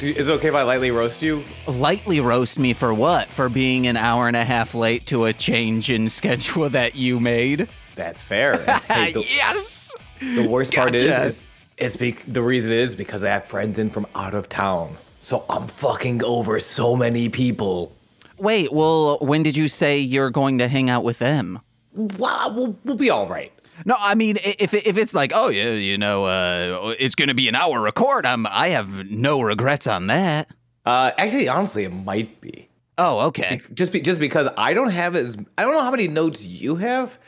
Is it okay if I lightly roast you? Lightly roast me for what? For being an hour and a half late to a change in schedule that you made? That's fair. Hey, Yes! The worst part is the reason is because I have friends in from out of town. So I'm fucking over so many people. Wait, well, when did you say you're going to hang out with them? Well, we'll be all right. No, I mean, if it's like, oh, yeah, it's going to be an hour record, I have no regrets on that. Actually, honestly, it might be. Oh, okay. Just because I don't know how many notes you have.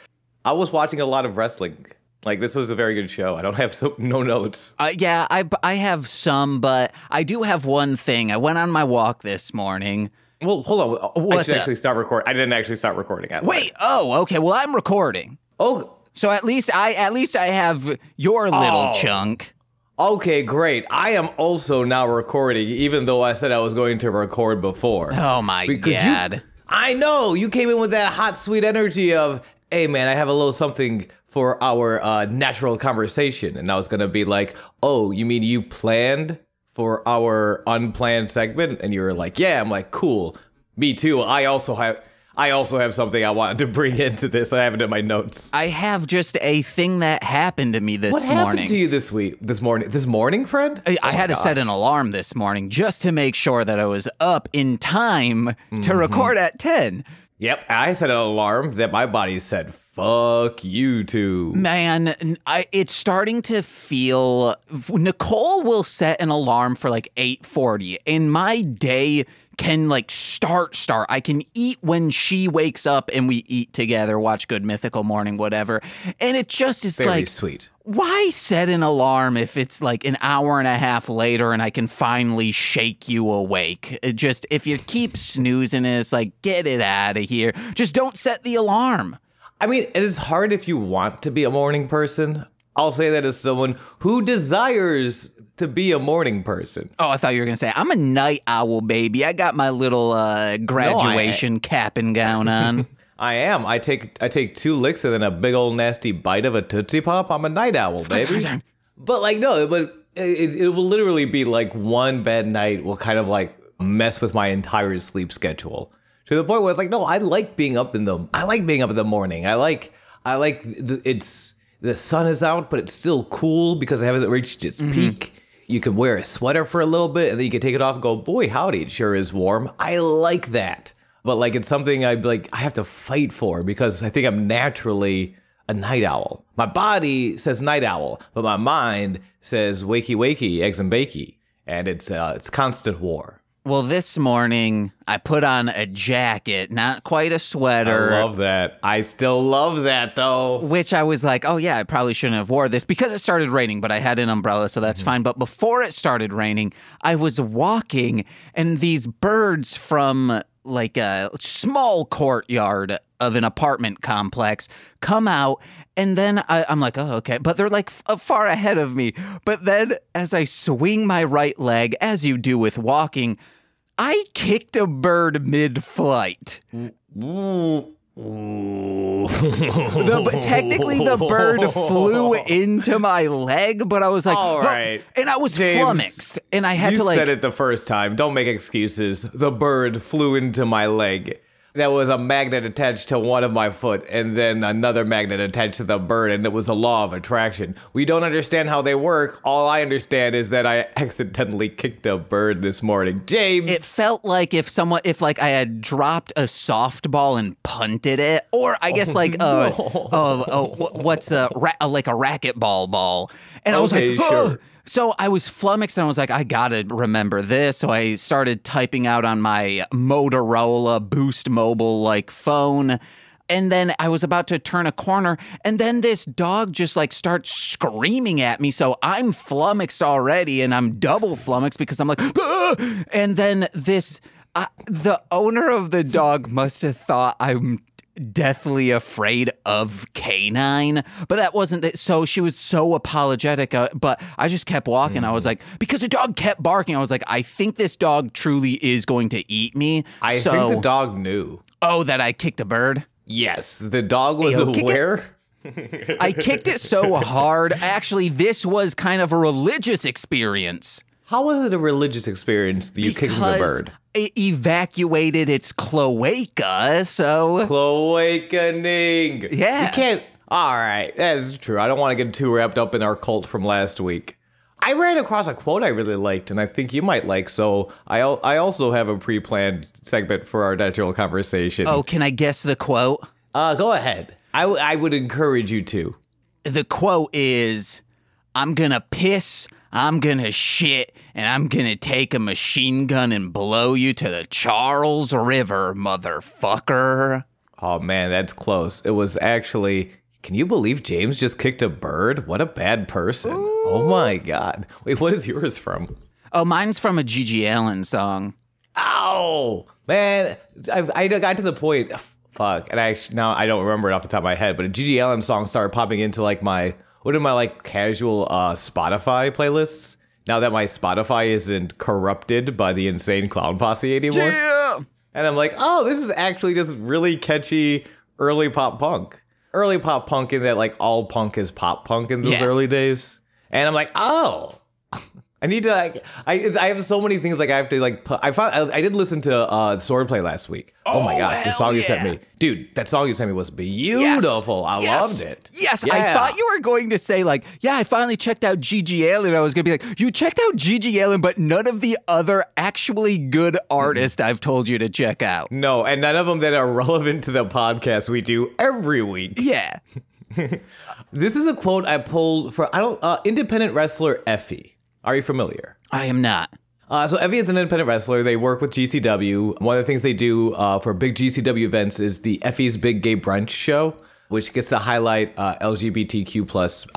I was watching a lot of wrestling. Like, this was a very good show. I don't have no notes. Yeah, I have some, but I do have one thing. I went on my walk this morning. Well, hold on. I should actually start recording. I didn't actually start recording. Wait. Oh, okay. Well, I'm recording. Oh. So at least I have your little chunk. Okay, great. I am also now recording, even though I said I was going to record before. Oh my God. I know you came in with that hot, sweet energy of, hey man, I have a little something for our natural conversation, and I was gonna be like, oh, you mean you planned for our unplanned segment? And you were like, yeah. I'm like, cool. Me too. I also have something I wanted to bring into this. I have it in my notes. I have just a thing that happened to me this morning. What happened to you this morning? This morning, friend? I had to set an alarm this morning just to make sure that I was up in time to record at 10. Yep, I set an alarm that my body said, fuck you too. Man, it's starting to feel... Nicole will set an alarm for like 8:40, and my day can like start. I can eat when she wakes up and we eat together, watch Good Mythical Morning, whatever. And it just is very like, sweet. Why set an alarm if it's like an hour and a half later and I can finally shake you awake? It just, if you keep snoozing it, it's like, get it out of here. Just don't set the alarm. I mean, it is hard if you want to be a morning person. I'll say that as someone who desires to be a morning person. Oh, I thought you were going to say, I'm a night owl, baby. I got my little graduation cap and gown on. I am. I take 2 licks and then a big old nasty bite of a Tootsie Pop. I'm a night owl, baby. But like, no, but it will literally be like one bad night will kind of like mess with my entire sleep schedule. To the point where it's like, no, I like being up in the morning. I like the sun is out, but it's still cool because it hasn't reached its peak. You can wear a sweater for a little bit and then you can take it off and go, boy, howdy, it sure is warm. I like that. But like, it's something I have to fight for because I think I'm naturally a night owl. My body says night owl, but my mind says wakey, wakey, eggs and bakey. And it's constant war. Well, this morning, I put on a jacket, not quite a sweater. I love that. I still love that, though. Which I was like, oh, yeah, I probably shouldn't have wore this because it started raining, but I had an umbrella, so that's fine. But before it started raining, I was walking, and these birds from like a small courtyard of an apartment complex come out. And then I'm like, oh, okay. But they're like far ahead of me. But then as I swing my right leg, as you do with walking, I kicked a bird mid-flight. Technically, the bird flew into my leg, but I was like, all right. And I was James, flummoxed. And I had to like... You said it the first time. Don't make excuses. The bird flew into my leg. There was a magnet attached to one of my foot and then another magnet attached to the bird, and it was a law of attraction. We don't understand how they work. All I understand is that I accidentally kicked a bird this morning. James! It felt like if like I had dropped a softball and punted it, or I guess like what's like a racquetball ball. And I was like, sure. So I was flummoxed and I was like, I gotta remember this. So I started typing out on my Motorola Boost Mobile like phone. And then I was about to turn a corner and then this dog just like starts screaming at me. So I'm flummoxed already and I'm double flummoxed because I'm like, ah! And then the owner of the dog must have thought I'm deathly afraid of canine, but that wasn't it. So she was so apologetic, but I just kept walking. I was like, because the dog kept barking, I was like, I think this dog truly is going to eat me. I think the dog knew. Oh, that I kicked a bird? Yes, the dog was aware. I kicked it so hard. Actually, this was kind of a religious experience. How was it a religious experience, you kicking the bird? It evacuated its cloaca, so... Cloacaning. Yeah. You can't... All right, that is true. I don't want to get too wrapped up in our cult from last week. I ran across a quote I really liked, and I think you might like, so I also have a pre-planned segment for our natural conversation. Oh, can I guess the quote? Go ahead. I would encourage you to. The quote is, I'm gonna piss, I'm gonna shit, and I'm gonna take a machine gun and blow you to the Charles River, motherfucker. Oh, man, that's close. It was actually... Can you believe James just kicked a bird? What a bad person. Ooh. Oh, my God. Wait, what is yours from? Oh, mine's from a Gigi Allen song. Ow! Man, I got to the point... Fuck. And now I don't remember it off the top of my head, but a Gigi Allen song started popping into like my casual Spotify playlists. Now that my Spotify isn't corrupted by the Insane Clown Posse anymore. Yeah! And I'm like, oh, this is actually just really catchy early pop punk. Early pop punk in that like all punk is pop punk in those early days. And I'm like, oh, I need to like, I have so many things like I have to like, I did listen to Swordplay last week. Oh my gosh, the song you sent me. Dude, that song you sent me was beautiful. I loved it. Yes, yeah. I thought you were going to say like, yeah, I finally checked out Gigi Allen. I was going to be like, you checked out Gigi Allen, but none of the other actually good artists I've told you to check out. No, and none of them that are relevant to the podcast we do every week. Yeah. This is a quote I pulled for, independent wrestler Effy. Are you familiar? I am not. So Effy is an independent wrestler. They work with GCW. One of the things they do for big GCW events is the Effy's Big Gay Brunch show, which gets to highlight LGBTQ plus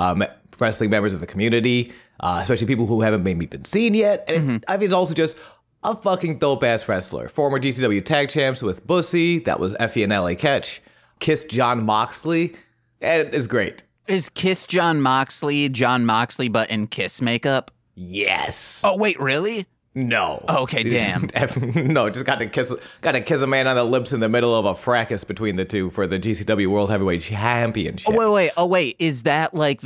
wrestling members of the community, especially people who haven't maybe been seen yet. And Effy's also just a fucking dope-ass wrestler. Former GCW tag champs with Bussy. That was Effy and LA Catch. Kiss Jon Moxley. And it's great. Is Kiss Jon Moxley but in Kiss makeup? Yes. Oh, wait, really? No. Okay, damn. No, just got to kiss a man on the lips in the middle of a fracas between the two for the GCW World Heavyweight Championship. Oh, wait. Is that like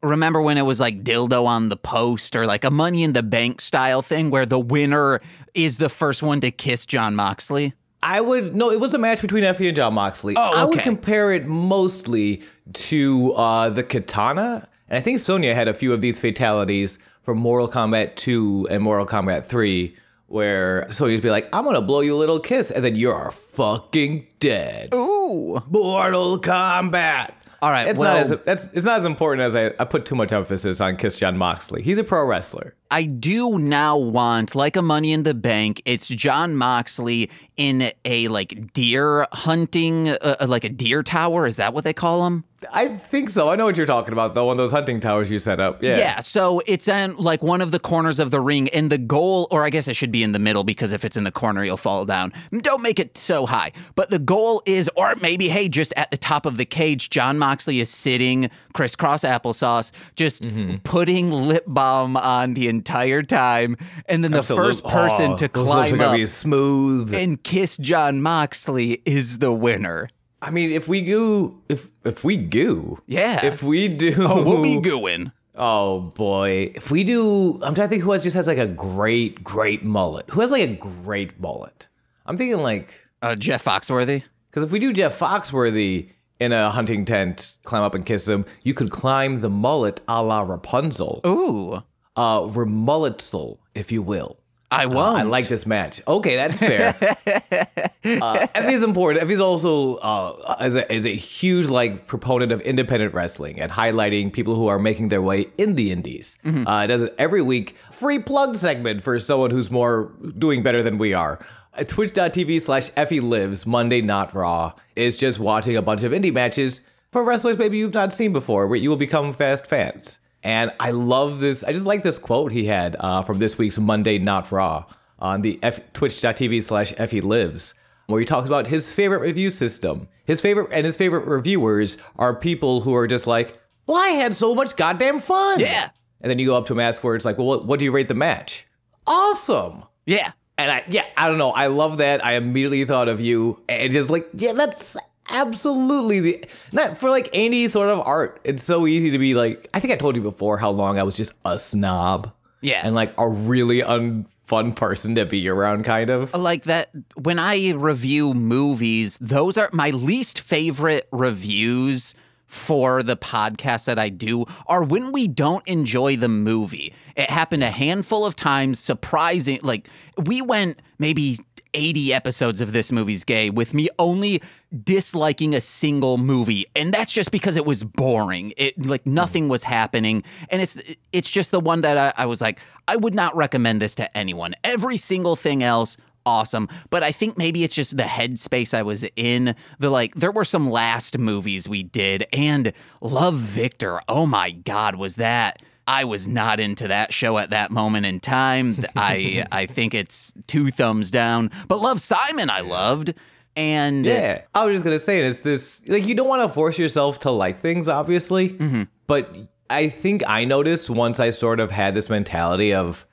remember when it was like dildo on the post or like a Money in the Bank style thing where the winner is the first one to kiss Jon Moxley? No, it was a match between Effy and Jon Moxley. Oh, okay. I would compare it mostly to the Katana. And I think Sonya had a few of these fatalities from Mortal Kombat 2 and Mortal Kombat 3, where Sonya's be like, I'm going to blow you a little kiss, and then you're fucking dead. Ooh. Mortal Kombat. All right, it's not as important as I put too much emphasis on Kiss Jon Moxley. He's a pro wrestler. I do now want, like a Money in the Bank, it's Jon Moxley in a like deer hunting, like a deer tower. Is that what they call them? I think so. I know what you're talking about, though, one of those hunting towers you set up. Yeah, so it's in like one of the corners of the ring, and the goal, or I guess it should be in the middle, because if it's in the corner, you'll fall down. Don't make it so high. But the goal is, or maybe, hey, just at the top of the cage, Jon Moxley is sitting crisscross applesauce, just putting lip balm on the entire time, and then the first person to climb up be smooth and kiss Jon Moxley is the winner. I mean, if we do, we'll be gooing. Oh boy, if we do, I'm trying to think who just has like a great mullet. Who has like a great mullet? I'm thinking like Jeff Foxworthy. Because if we do Jeff Foxworthy in a hunting tent, climb up and kiss him, you could climb the mullet a la Rapunzel. Ooh. Remulletsel, if you will. I won't. I like this match. Okay, that's fair. Effy is important. Effy's also is a huge like proponent of independent wrestling and highlighting people who are making their way in the indies. Does it every week. Free plug segment for someone who's doing better than we are. Twitch.tv/Effy Lives, Monday Not Raw, is just watching a bunch of indie matches for wrestlers maybe you've not seen before, where you will become fast fans. And I love this. I just like this quote he had from this week's Monday Not Raw on the Twitch.tv/Effy Lives, where he talks about his favorite review system. His favorite reviewers are people who are just like, well, I had so much goddamn fun. Yeah. And then you go up to him, ask for it's like, well, what do you rate the match? Awesome. Yeah. And I don't know. I love that. I immediately thought of you and just like, yeah, that's absolutely not for like any sort of art. It's so easy to be like, I think I told you before how long I was just a snob. Yeah. And like a really unfun person to be around, kind of. Like that, when I review movies, those are my least favorite reviews for the podcast that I do are when we don't enjoy the movie. It happened a handful of times, surprising. Like, we went maybe 80 episodes of This Movie's Gay with me only disliking a single movie, and that's just because it was boring. It like nothing was happening, and it's just the one that I was like, I would not recommend this to anyone. Every single thing else, awesome, but I think maybe it's just the headspace I was in. There were some last movies we did, and Love Victor. Oh my God, was that? I was not into that show at that moment in time. I think it's 2 thumbs down. But Love, Simon I loved. And yeah, I was just going to say, it's this, like, you don't want to force yourself to like things, obviously. Mm-hmm. But I think I noticed once I sort of had this mentality of,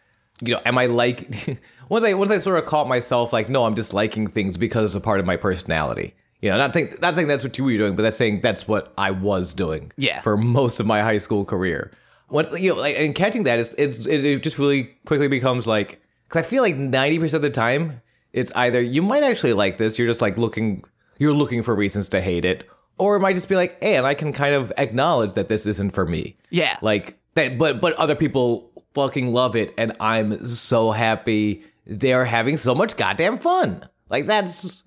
am I like, once I sort of caught myself like, no, I'm disliking things because it's a part of my personality. Not saying that's what you were doing, but that's saying that's what I was doing for most of my high school career. And catching that it just really quickly becomes like, because I feel like 90% of the time it's either you might actually like this, you're just like looking for reasons to hate it, or it might just be like, hey, and I can kind of acknowledge that this isn't for me. Yeah, like that, but other people fucking love it, and I'm so happy they're having so much goddamn fun. Like that's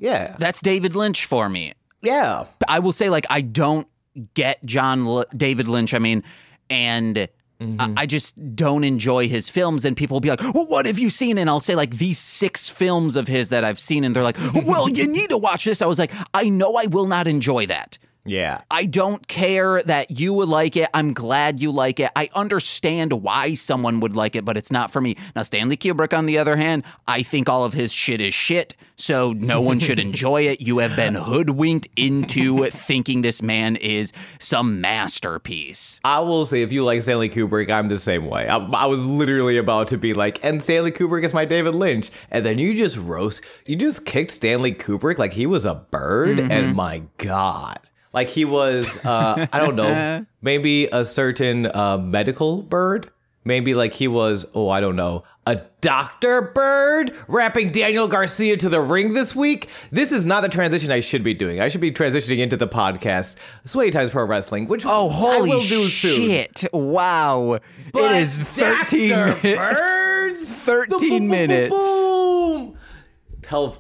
David Lynch for me. Yeah, I will say, like, I don't get David Lynch. I mean. And I just don't enjoy his films. And people will be like, well, what have you seen? And I'll say, like, these 6 films of his that I've seen. And they're like, well, you need to watch this. I was like, I know I will not enjoy that. Yeah. I don't care that you would like it. I'm glad you like it. I understand why someone would like it, but it's not for me. Now, Stanley Kubrick, on the other hand, I think all of his shit is shit, so no one should enjoy it. You have been hoodwinked into thinking this man is some masterpiece. I will say, if you like Stanley Kubrick, I'm the same way. I was literally about to be like, and Stanley Kubrick is my David Lynch. And then you just kicked Stanley Kubrick like he was a bird, and my God. Like he was, I don't know, maybe a certain medical bird. Maybe like he was, I don't know, a doctor bird rapping Daniel Garcia to the ring this week. This is not the transition I should be doing. I should be transitioning into the podcast, Sweaty Times Pro Wrestling, which holy I will do shit. Soon. Wow. But it is 13 minutes. Birds. 13 minutes. Boom.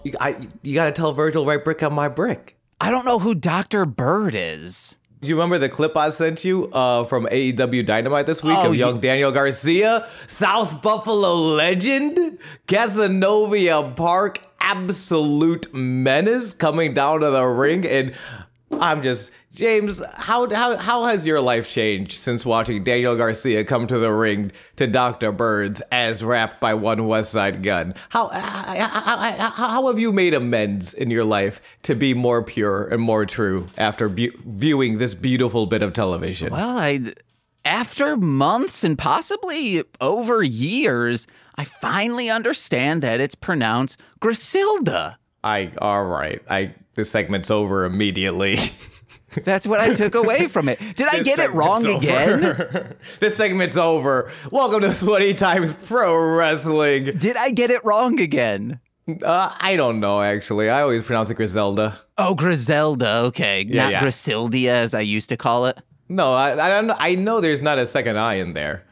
You got to tell Virgil, right brick on my brick. I don't know who Dr. Bird is. You remember the clip I sent you from AEW Dynamite this week of young Daniel Garcia? South Buffalo legend? Casanova Park absolute menace coming down to the ring. And I'm just, James, how has your life changed since watching Daniel Garcia come to the ring to Dr. Bird's as rapped by one West Side Gun? How have you made amends in your life to be more pure and more true after viewing this beautiful bit of television? Well, after months and possibly over years, I finally understand that it's pronounced Griselda. All right. This segment's over immediately. That's what I took away from it. Did I get it wrong again? This segment's over. Welcome to Sweaty Times Pro Wrestling. Did I get it wrong again? I don't know, actually. I always pronounce it Griselda. Oh, Griselda. Okay. Not Griseldia, as I used to call it. No, I know there's not a second I in there.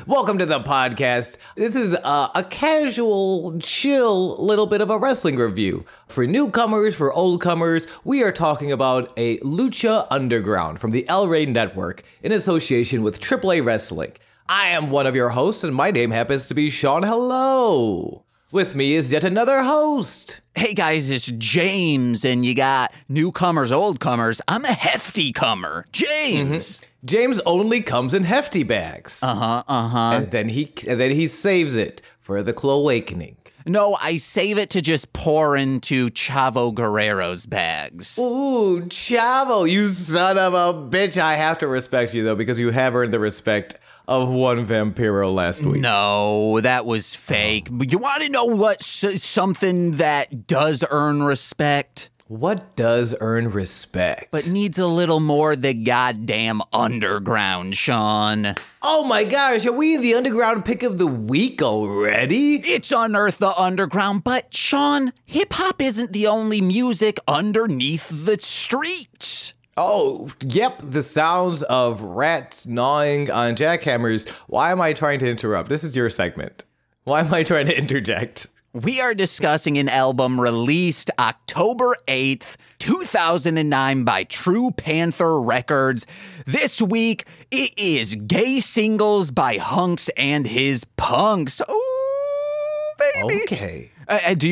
Welcome to the podcast. This is a casual, chill little bit of a wrestling review. For newcomers, for oldcomers, we are talking about a Lucha Underground from the El Rey Network in association with AAA Wrestling. I am one of your hosts, and my name happens to be Sean. Hello. With me is yet another host. Hey guys, it's James, and you got newcomers, oldcomers. I'm a hefty comer, James. Mm-hmm. James only comes in hefty bags. And then he saves it for the Cloawakening. No, I save it to just pour into Chavo Guerrero's bags. Ooh, Chavo, you son of a bitch. I have to respect you, though, because you have earned the respect of one Vampiro last week. No, that was fake. You want to know what something that does earn respect? What does earn respect? But needs a little more the goddamn underground, Sean. Oh my gosh, are we in the underground pick of the week already? It's Unearth the Underground, but Sean, hip-hop isn't the only music underneath the streets. Oh, yep, the sounds of rats gnawing on jackhammers. Why am I trying to interrupt? This is your segment. Why am I trying to interject? We are discussing an album released October 8th, 2009 by True Panther Records. This week, it is Gay Singles by Hunx and His Punx. Oh, baby. Okay.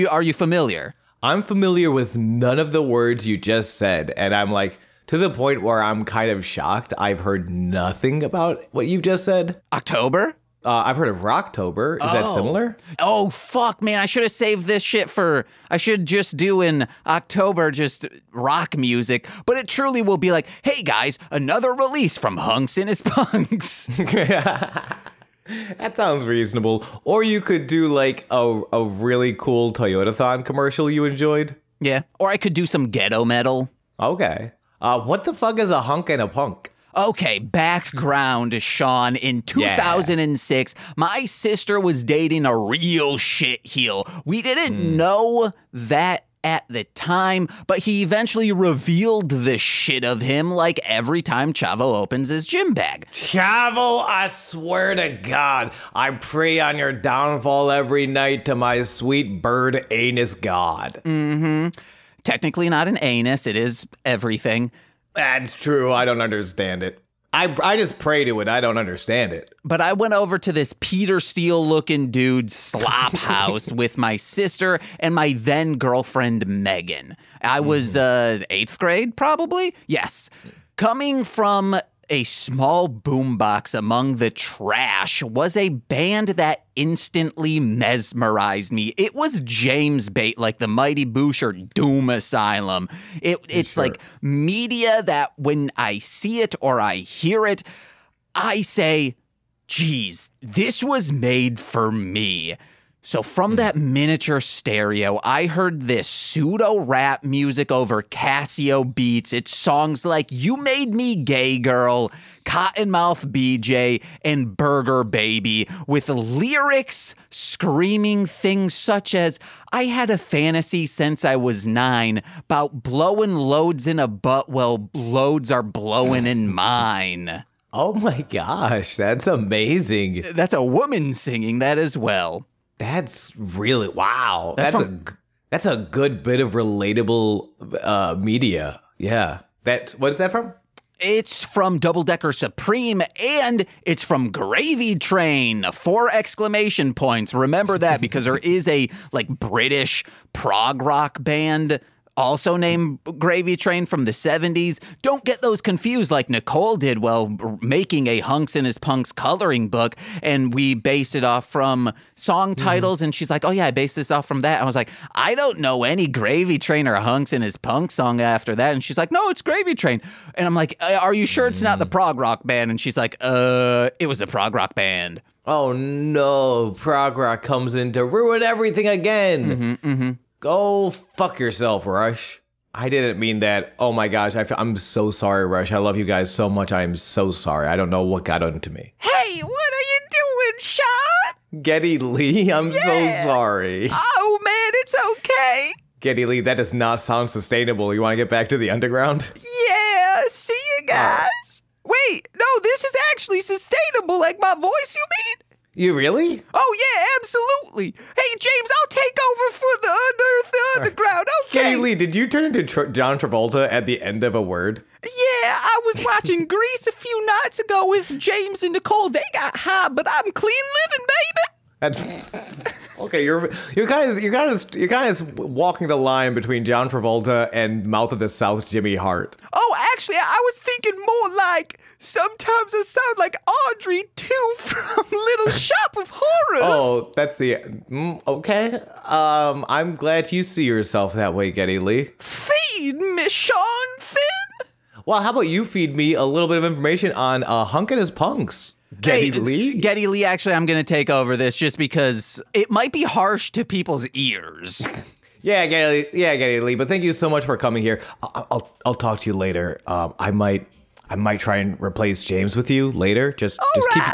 Are you familiar? I'm familiar with none of the words you just said, and I'm like, to the point where I'm kind of shocked. I've heard nothing about what you just said. October? I've heard of Rocktober. Is that similar? Oh, fuck, man. I should have saved this shit I should just do in October just rock music. But it truly will be like, hey, guys, another release from Hunx and His Punx. That sounds reasonable. Or you could do like a really cool Toyotathon commercial you enjoyed. Yeah. Or I could do some ghetto metal. Okay. What the fuck is a hunk and a punk? Okay, background, Sean. In 2006, my sister was dating a real shitheel. We didn't know that at the time, but he eventually revealed the shit of him like every time Chavo opens his gym bag. Chavo, I swear to God, I pray on your downfall every night to my sweet bird anus god. Mm-hmm. Technically not an anus, it is everything. That's true. I don't understand it. I just pray to it. I don't understand it. But I went over to this Peter Steele-looking dude's slop house with my sister and my then girlfriend, Megan. I was 8th grade, probably? Yes. Coming from a small boombox among the trash was a band that instantly mesmerized me. It was James Bait, like the Mighty Boosh or Doom Asylum. It's like media that when I see it or I hear it, I say, geez, this was made for me. So from that miniature stereo, I heard this pseudo-rap music over Casio beats. It's songs like You Made Me Gay Girl, Cottonmouth BJ, and Burger Baby, with lyrics screaming things such as, I had a fantasy since I was 9 about blowing loads in a butt while loads are blowing in mine. Oh my gosh, that's amazing. That's a woman singing that as well. That's really, wow. That's a good bit of relatable media. Yeah. What is that from? It's from Double Decker Supreme, and it's from Gravy Train. 4 exclamation points. Remember that because there is a British prog rock band also named Gravy Train from the 70s. Don't get those confused like Nicole did while making a Hunx and His Punx coloring book, and we based it off from song titles, and she's like, oh yeah, I based this off from that. I was like, I don't know any Gravy Train or Hunx and His Punx song after that, and she's like, no, it's Gravy Train. And I'm like, are you sure it's not the prog rock band? And she's like, it was the prog rock band. Oh no, prog rock comes in to ruin everything again. Go fuck yourself, Rush. I didn't mean that. Oh my gosh, I'm so sorry, Rush. I love you guys so much. I am so sorry. I don't know what got into me. Hey, what are you doing, Sean? Getty Lee, I'm so sorry. Oh man, it's okay. Getty Lee, that does not sound sustainable. You want to get back to the underground? Yeah, see you guys. Wait, no, this is actually sustainable. Like my voice, you mean? You really? Oh, yeah, absolutely. Hey, James, I'll take over for the Unearth the Underground. Okay. Getty Lee, did you turn into John Travolta at the end of a word? Yeah, I was watching Grease a few nights ago with James and Nicole. They got high, but I'm clean living, baby. That's okay. You're kind of walking the line between John Travolta and Mouth of the South Jimmy Hart. Oh, actually, I was thinking more like sometimes I sound like Audrey 2 from Little Shop of Horrors. Oh, that's the okay. I'm glad you see yourself that way, Getty Lee. Feed me, Sean Finn. Well, how about you feed me a little bit of information on Hunx and His Punx? Getty Lee? Getty Lee, actually, I'm going to take over this just because it might be harsh to people's ears. Getty Lee. But thank you so much for coming here. I'll talk to you later. I might try and replace James with you later. Just keep it.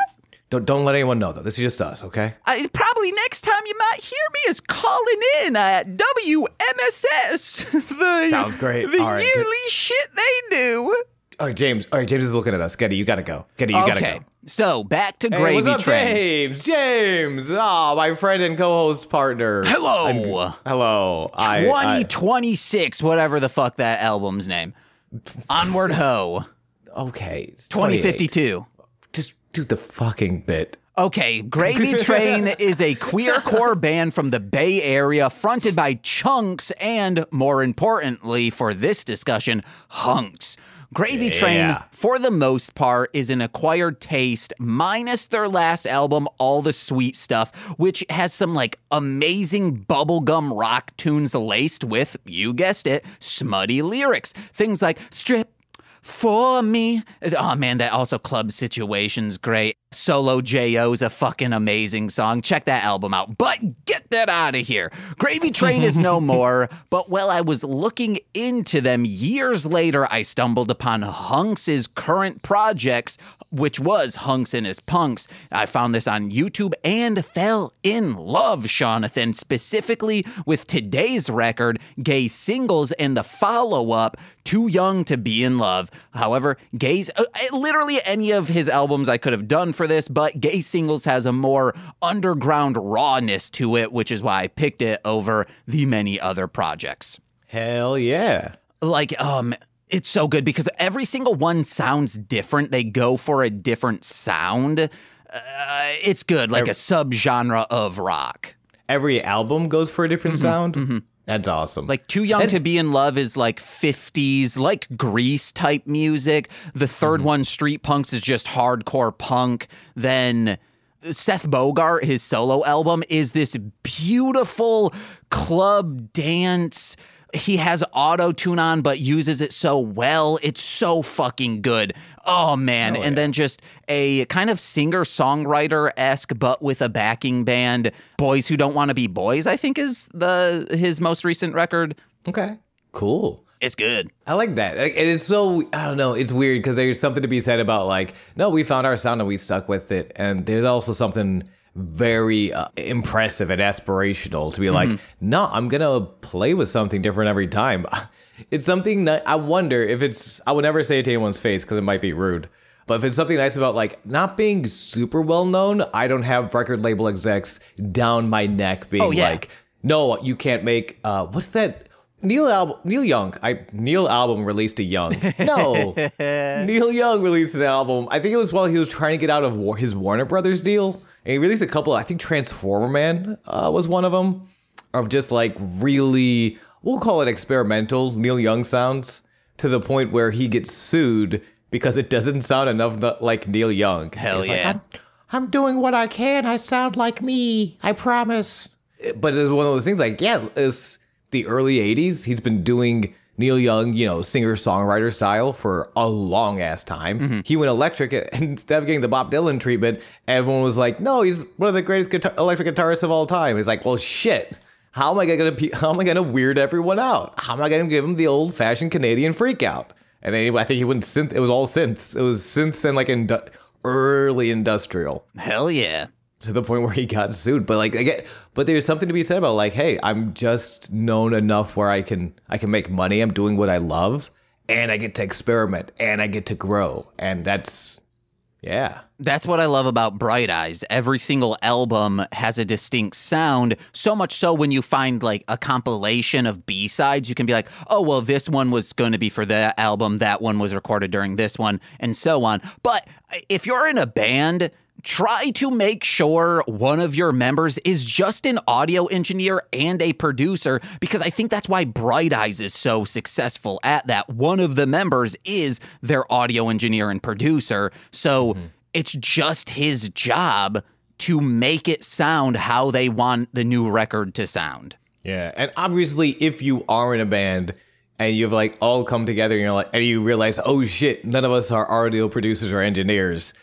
Don't let anyone know though. This is just us, okay? Probably next time you might hear me is calling in at WMSS. Sounds great. The yearly shit they do. All right, James is looking at us. Getty, you gotta go. Getty, you gotta go. So back to Gravy what's up, Train. James, my friend and co-host partner. Hello. Hello. 2026, whatever the fuck that album's name. Onward Ho. Okay. 2052. Just do the fucking bit. Okay, Gravy Train is a queercore band from the Bay Area fronted by Chunks and, more importantly for this discussion, Hunx. Gravy Train, for the most part, is an acquired taste, minus their last album, All the Sweet Stuff, which has some, like, amazing bubblegum rock tunes laced with, you guessed it, smutty lyrics. Things like, strip for me. Oh, man, that also Club Situation's great. Solo J.O.'s a fucking amazing song. Check that album out. But get that out of here. Gravy Train is no more, but while I was looking into them years later, I stumbled upon Hunx's current projects, which was Hunx His Punx. I found this on YouTube and fell in love, Jonathan, specifically with today's record, Gay Singles, and the follow-up, Too Young to Be in Love. However, literally any of his albums I could have done for this, but Gay Singles has a more underground rawness to it, which is why I picked it over the many other projects. Hell yeah. Like, it's so good because every single one sounds different. They go for a different sound. It's good, like a subgenre of rock. Every album goes for a different sound? Mm-hmm. That's awesome. Like, Too Young to Be in Love is like 50s, like Grease type music. The third one, Street Punks, is just hardcore punk. Then Seth Bogart, his solo album, is this beautiful club dance. He has auto-tune on, but uses it so well. It's so fucking good. Oh, man. Oh, yeah. And then just a kind of singer-songwriter-esque, but with a backing band. Boys Who Don't Want to Be Boys, I think, is his most recent record. Okay. Cool. It's good. I like that. And it's so, I don't know, it's weird because there's something to be said about like, no, we found our sound and we stuck with it. And there's also something very impressive and aspirational to be like, no, I'm going to play with something different every time. It's something that I wonder if it's, I would never say it to anyone's face because it might be rude. But if it's something nice about like not being super well known, I don't have record label execs down my neck being like, no, you can't make, what's that? Neil album released a Young. No, Neil Young released an album. I think it was while he was trying to get out of his Warner Brothers deal. And he released a couple, I think Transformer Man was one of them, of just like really, we'll call it experimental Neil Young sounds, to the point where he gets sued because it doesn't sound enough like Neil Young. Hell yeah. Like, I'm doing what I can. I sound like me. I promise. But it's one of those things like, yeah, it's the early 80s. He's been doing Neil Young, singer-songwriter style for a long-ass time. He went electric, and instead of getting the Bob Dylan treatment, everyone was like, no, he's one of the greatest electric guitarists of all time. He's like, well, shit. How am I gonna weird everyone out? How am I gonna give him the old-fashioned Canadian freak out? And then I think he went synth. It was all synths. It was synths and like early industrial. Hell yeah. To the point where he got sued. But but there's something to be said about like, hey, I'm just known enough where I can make money. I'm doing what I love, and I get to experiment, and I get to grow, and that's what I love about Bright Eyes. Every single album has a distinct sound, so much so when you find like a compilation of B-sides, you can be like, oh, well, this one was going to be for that album, that one was recorded during this one, and so on. But if you're in a band, try to make sure one of your members is just an audio engineer and a producer, because I think that's why Bright Eyes is so successful at that. One of the members is their audio engineer and producer, so it's just his job to make it sound how they want the new record to sound. Yeah, and obviously if you are in a band and you've like all come together and you're like, and you realize, oh shit, none of us are audio producers or engineers,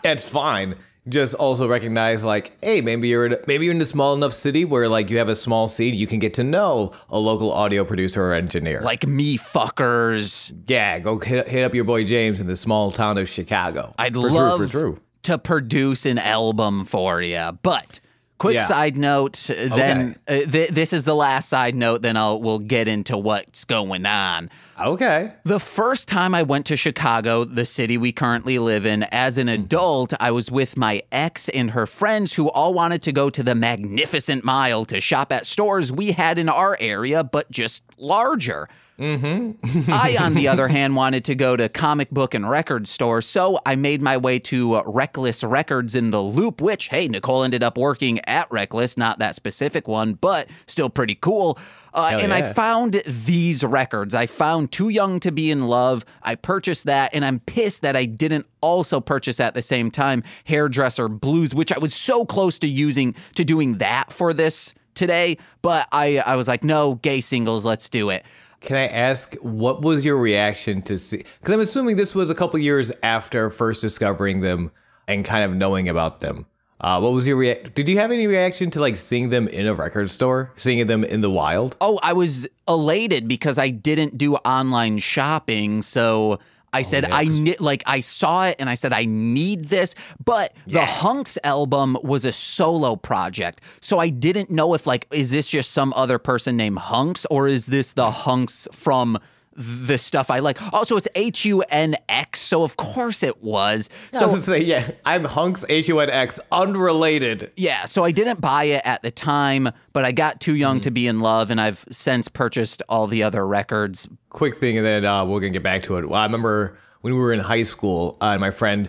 that's fine. just also recognize like, hey, maybe you're in a small enough city where like you have a small seed, you can get to know a local audio producer or engineer. Like me fuckers. Yeah, go hit up your boy James in the small town of Chicago. I'd love to produce an album for you. But quick side note, then this is the last side note, then we'll get into what's going on. Okay. The first time I went to Chicago, the city we currently live in, as an adult, I was with my ex and her friends who all wanted to go to the Magnificent Mile to shop at stores we had in our area, but just larger. I, on the other hand, wanted to go to comic book and record stores, so I made my way to Reckless Records in the Loop, which, hey, Nicole ended up working at Reckless, not that specific one, but still pretty cool. And I found these records. I found Too Young to Be in Love. I purchased that, and I'm pissed that I didn't also purchase at the same time Hairdresser Blues, which I was so close to doing that for this today, but I was like, no, gay singles, let's do it. Can I ask, what was your reaction to see? Because I'm assuming this was a couple years after first discovering them and kind of knowing about them. What was your reaction? Did you have any reaction to like seeing them in a record store, seeing them in the wild? Oh, I was elated because I didn't do online shopping, so I said, I saw it and I said, I need this. But the Hunx album was a solo project. So I didn't know if is this just some other person named Hunx, or is this the Hunx from the stuff I like? Also, it's Hunx, so of course it was. So I was gonna say, I'm Hunx, Hunx, unrelated. Yeah, so I didn't buy it at the time, but I got Too Young to Be in Love, and I've since purchased all the other records. Quick thing, and then we're gonna get back to it. Well, I remember when we were in high school, and my friend,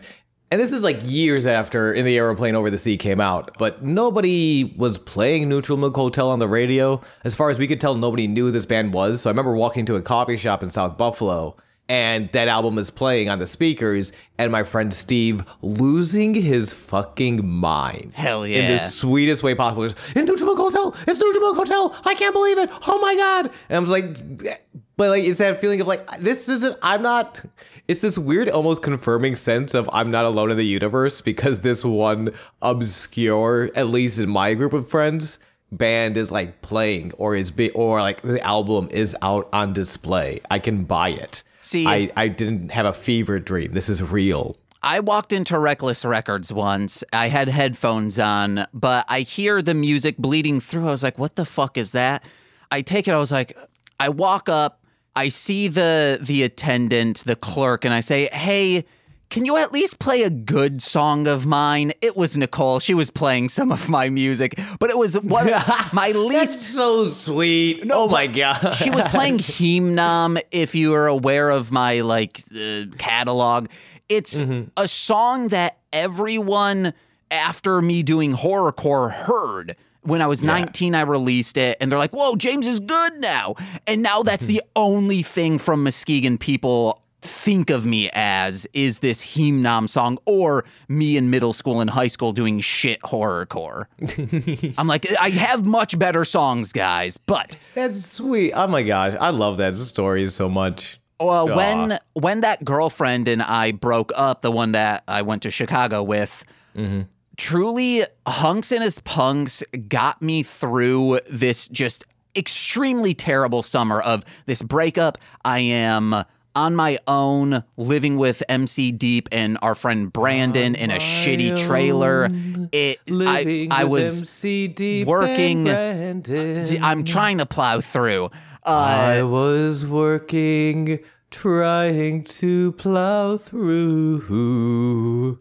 and this is like years after In the Aeroplane Over the Sea came out, but nobody was playing Neutral Milk Hotel on the radio. As far as we could tell, nobody knew who this band was. So I remember walking to a coffee shop in South Buffalo, and that album was playing on the speakers, and my friend Steve losing his fucking mind. Hell yeah. In the sweetest way possible. Just, in Neutral Milk Hotel! It's Neutral Milk Hotel! I can't believe it! Oh my God! And I was like, but like, it's that feeling of like, it's this weird, almost confirming sense of I'm not alone in the universe, because this one obscure, at least in my group of friends, band is like playing, or like the album is out on display. I can buy it. See, I didn't have a fever dream. This is real. I walked into Reckless Records once. I had headphones on, but I hear the music bleeding through. I was like, what the fuck is that? I take it. I was like, I walk up. I see the attendant, the clerk, and I say, hey, can you at least play a good song of mine? It was Nicole. She was playing some of my music, but it was my least... That's so sweet. No, oh my God. She was playing Hymnam, if you are aware of my catalog. It's a song that everyone after me doing horrorcore heard. When I was 19, I released it, and they're like, whoa, James is good now. And now that's the only thing from Muskegon people think of me as, is this Hymnam song, or me in middle school and high school doing shit horrorcore. I'm like, I have much better songs, guys, but... That's sweet. Oh my gosh, I love that story so much. Well, when that girlfriend and I broke up, the one that I went to Chicago with... Truly, Hunx His Punx got me through this just extremely terrible summer of this breakup. I am on my own, living with MC Deep and our friend Brandon in a shitty trailer. I was MC Deep working. I'm trying to plow through. I was working, trying to plow through.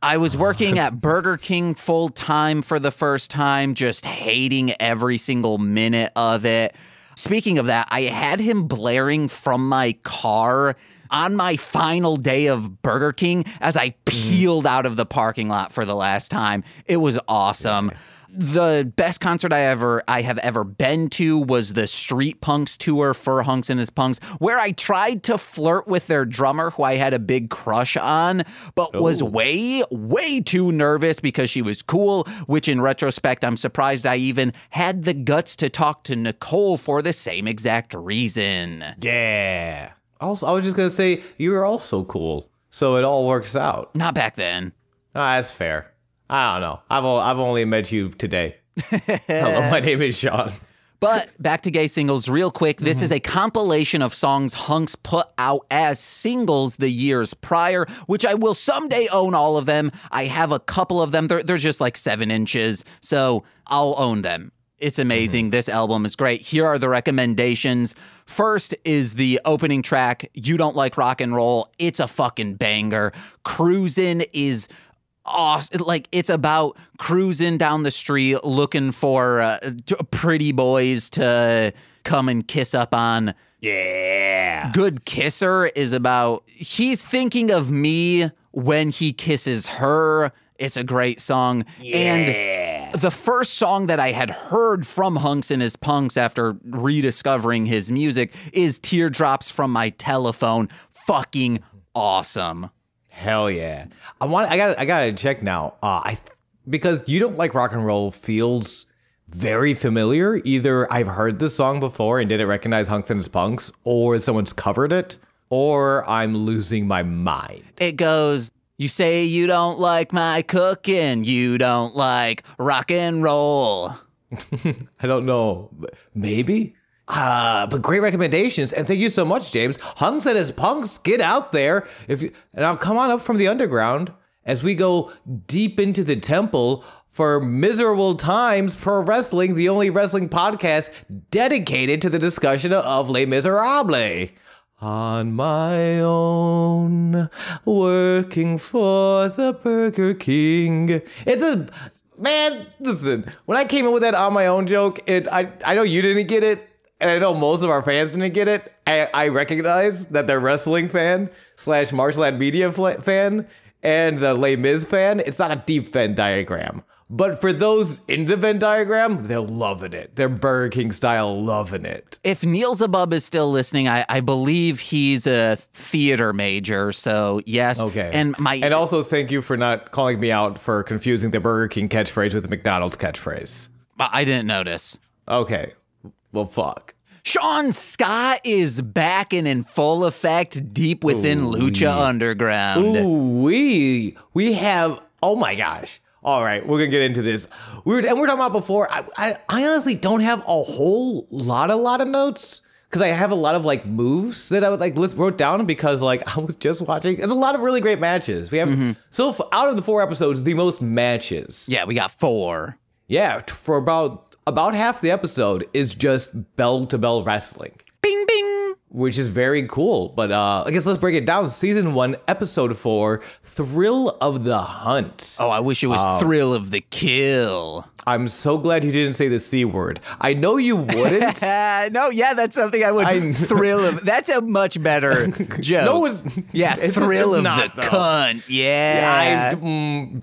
I was working at Burger King full time for the first time, just hating every single minute of it. Speaking of that, I had him blaring from my car on my final day of Burger King as I peeled out of the parking lot for the last time. It was awesome. Yeah. The best concert I have ever been to was the Street Punks tour for Hunx His Punx, where I tried to flirt with their drummer, who I had a big crush on, but was way too nervous because she was cool, which in retrospect, I'm surprised I even had the guts to talk to Nicole for the same exact reason. Yeah. Also, I was just going to say, you were also cool, so it all works out. Not back then. That's fair. I don't know. I've only met you today. Hello, my name is Sean. But back to gay singles real quick. This is a compilation of songs Hunx put out as singles the years prior, which I will someday own all of them. I have a couple of them. They're just like 7 inches, so I'll own them. It's amazing. This album is great. Here are the recommendations. First is the opening track, You Don't Like Rock and Roll. It's a fucking banger. Cruisin' is awesome. Like, it's about cruising down the street looking for pretty boys to come and kiss up on. Yeah. Good Kisser is about he's thinking of me when he kisses her. It's a great song. Yeah. And the first song that I had heard from Hunx His Punx after rediscovering his music is Teardrops from My Telephone. Fucking awesome. Hell yeah. I gotta check now. Because You Don't Like Rock and Roll feels very familiar. Either I've heard this song before and didn't recognize Hunx His Punx, or someone's covered it, or I'm losing my mind. It goes, you say you don't like my cooking, you don't like rock and roll. I don't know. Maybe? But great recommendations, and thank you so much, James. Hunx His Punx, get out there. And I'll come on up from the underground as we go deep into the temple for Miserable Times Pro Wrestling, the only wrestling podcast dedicated to the discussion of Les Miserables. On my own, working for the Burger King. Man, listen, when I came in with that on my own joke, I know you didn't get it, and I know most of our fans didn't get it. I recognize that the wrestling fan / martial art media fan and the Les Mis fan, it's not a deep Venn diagram. But for those in the Venn diagram, they're loving it. They're Burger King style loving it. If Neil Zabub is still listening, I believe he's a theater major, so yes. Okay. And also thank you for not calling me out for confusing the Burger King catchphrase with the McDonald's catchphrase. I didn't notice. Okay. Well, fuck. Sean Scott is back and in full effect deep within Lucha Underground. Ooh, we have, oh my gosh. All right, we're gonna get into this. We're talking about before. I honestly don't have a whole lot of notes because I have a lot of like moves that I would like wrote down because like I was just watching. There's a lot of really great matches. We have out of the 4 episodes, the most matches. Yeah, we got 4. Yeah, for about half the episode is just bell to bell wrestling. Bing bing. Which is very cool. But I guess let's break it down. Season 1, episode 4, Thrill of the Hunt. Oh, I wish it was Thrill of the Kill. I'm so glad you didn't say the C word. I know you wouldn't. No, yeah, that's something I would thrill of. That's a much better joke. No, it's thrill of not, the though. Cunt. Yeah.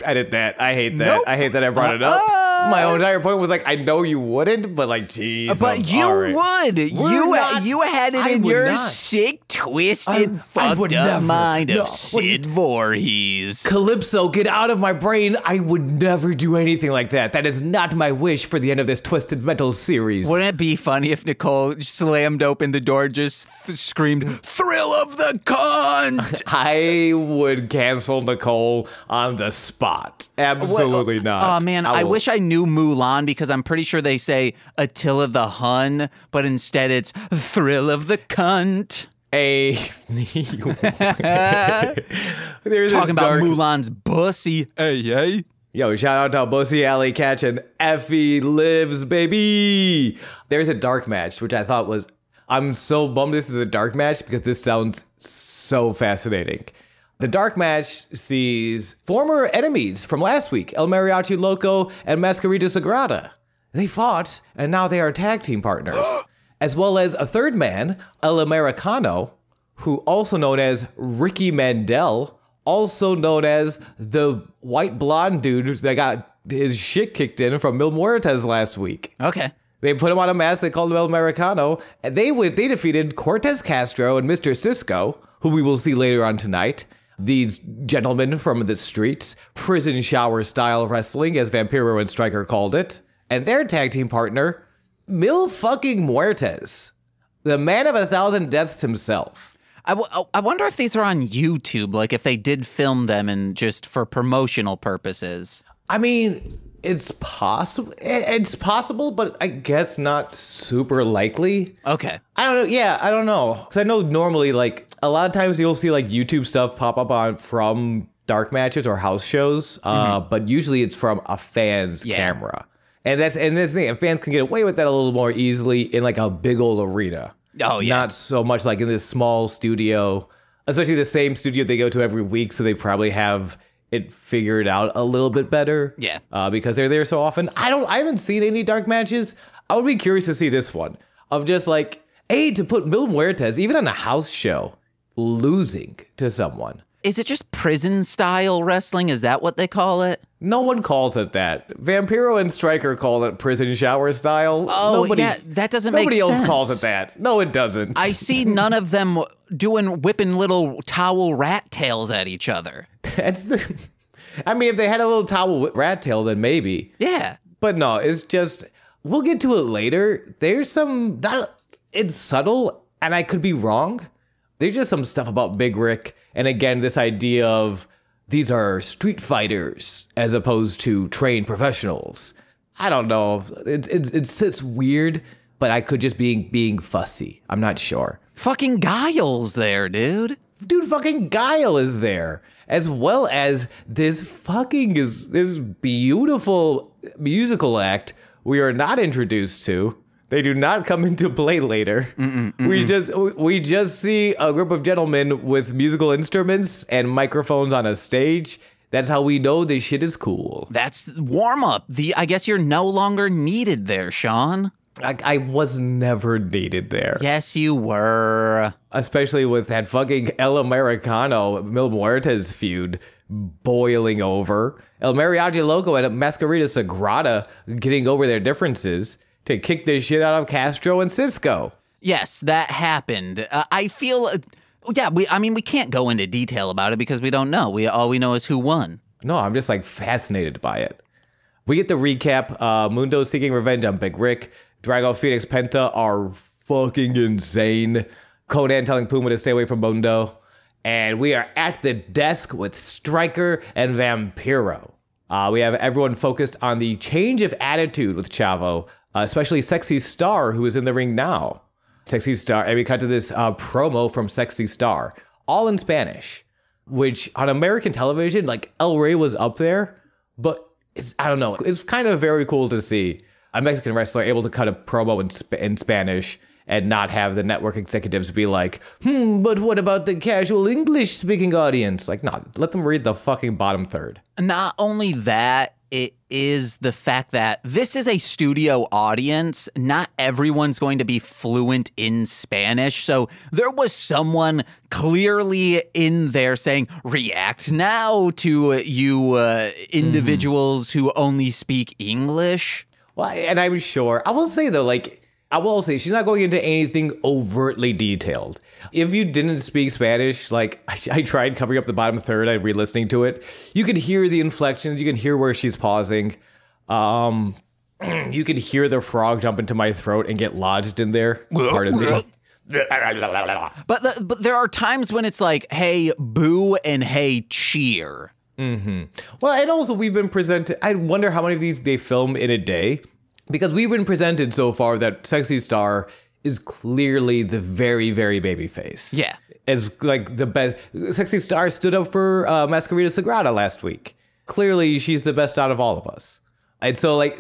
Edit that. I hate that. Nope. I hate that I brought it up. My whole entire point was like, I know you wouldn't, but like, geez. But you would. You had it in your not. sick, twisted, fucked up mind of Sid Voorhees. Calypso, get out of my brain. I would never do anything like that. That is not my wish for the end of this Twisted Metal series. Wouldn't it be funny if Nicole slammed open the door, just screamed, "Thrill of the Cunt"? I would cancel Nicole on the spot. Absolutely not. Oh, man, I wish I knew Mulan because I'm pretty sure they say Attila the Hun, but instead it's Thrill of the Cunt. Talking about Mulan's bussy. Hey. Yo, shout out to Bussy Alley Catch and Effy lives, baby. There's a dark match, which I thought was, I'm so bummed this is a dark match because this sounds so fascinating. The dark match sees former enemies from last week, El Mariachi Loco and Masquerita Sagrada. They fought, and now they are tag team partners, as well as a third man, El Americano, who also known as Ricky Mandel, also known as the white blonde dude that got his shit kicked in from Mil Muertes last week. Okay. They put him on a mask, they called him El Americano, and they defeated Cortez Castro and Mr. Cisco, who we will see later on tonight. These gentlemen from the streets, prison shower style wrestling, as Vampiro and Stryker called it, and their tag team partner, Mil fucking Muertes, the man of 1,000 deaths himself. I wonder if these are on YouTube, like if they did film them and just for promotional purposes. I mean, it's possible. It's possible, but I guess not super likely. Okay. I don't know. Yeah, I don't know. Because I know normally, like, a lot of times you'll see, like, YouTube stuff pop up on from dark matches or house shows. But usually it's from a fan's camera. And that's the thing. And fans can get away with that a little more easily in, like, a big old arena. Oh, yeah. Not so much like in this small studio, especially the same studio they go to every week. So they probably have it figured out a little bit better. Yeah. Because they're there so often. I haven't seen any dark matches. I would be curious to see this one of just like, to put Mil Muertes, even on a house show, losing to someone. Is it just prison style wrestling? Is that what they call it? No one calls it that. Vampiro and Stryker call it prison shower style. Oh, yeah, that doesn't make sense. Nobody else calls it that. No, it doesn't. I see none of them whipping little towel rat tails at each other. I mean, if they had a little towel rat tail, then maybe. Yeah. But no, it's just, we'll get to it later. There's it's subtle, and I could be wrong. There's just some stuff about Big Ryck. And again, this idea of these are street fighters as opposed to trained professionals. I don't know. It's weird, but I could just being fussy. I'm not sure. Fucking Guile's there, dude. Dude, fucking Guile is there. As well as this beautiful musical act we are not introduced to. They do not come into play later. We just see a group of gentlemen with musical instruments and microphones on a stage. That's how we know this shit is cool. That's warm up. I guess you're no longer needed there, Sean. I was never needed there. Yes, you were. Especially with that fucking El Americano Mil Muertes feud boiling over. El Mariachi Loco and Masquerita Sagrada getting over their differences to kick this shit out of Castro and Cisco. Yes, that happened. I feel, we can't go into detail about it because we don't know. All we know is who won. No, I'm just like fascinated by it. We get the recap. Mundo seeking revenge on Big Ryck. Drago, Phoenix, Penta are fucking insane. Conan telling Puma to stay away from Mundo. And we are at the desk with Stryker and Vampiro. We have everyone focused on the change of attitude with Chavo. Especially Sexy Star, who is in the ring now. Sexy Star, and we cut to this promo from Sexy Star, all in Spanish, which on American television, like El Rey was up there, but I don't know, it's kind of very cool to see a Mexican wrestler able to cut a promo in Spanish and not have the network executives be like, but what about the casual English-speaking audience? Like, no, let them read the fucking bottom third. Not only that, it is the fact that this is a studio audience. Not everyone's going to be fluent in Spanish. So there was someone clearly in there saying, react now to you individuals who only speak English. Well, and I'm sure, I will say though, she's not going into anything overtly detailed. If you didn't speak Spanish, like I tried covering up the bottom third, I re-listening to it. You can hear the inflections. You can hear where she's pausing. You can hear the frog jump into my throat and get lodged in there. Pardon me. But there are times when it's like, hey, boo and hey, cheer. Mm-hmm. Well, and also we've been presented, I wonder how many of these they film in a day. Because we've been presented so far that Sexy Star is clearly the very, very baby face. Yeah. As like the best. Sexy Star stood up for Masquerita Sagrada last week. Clearly, she's the best out of all of us. And so, like,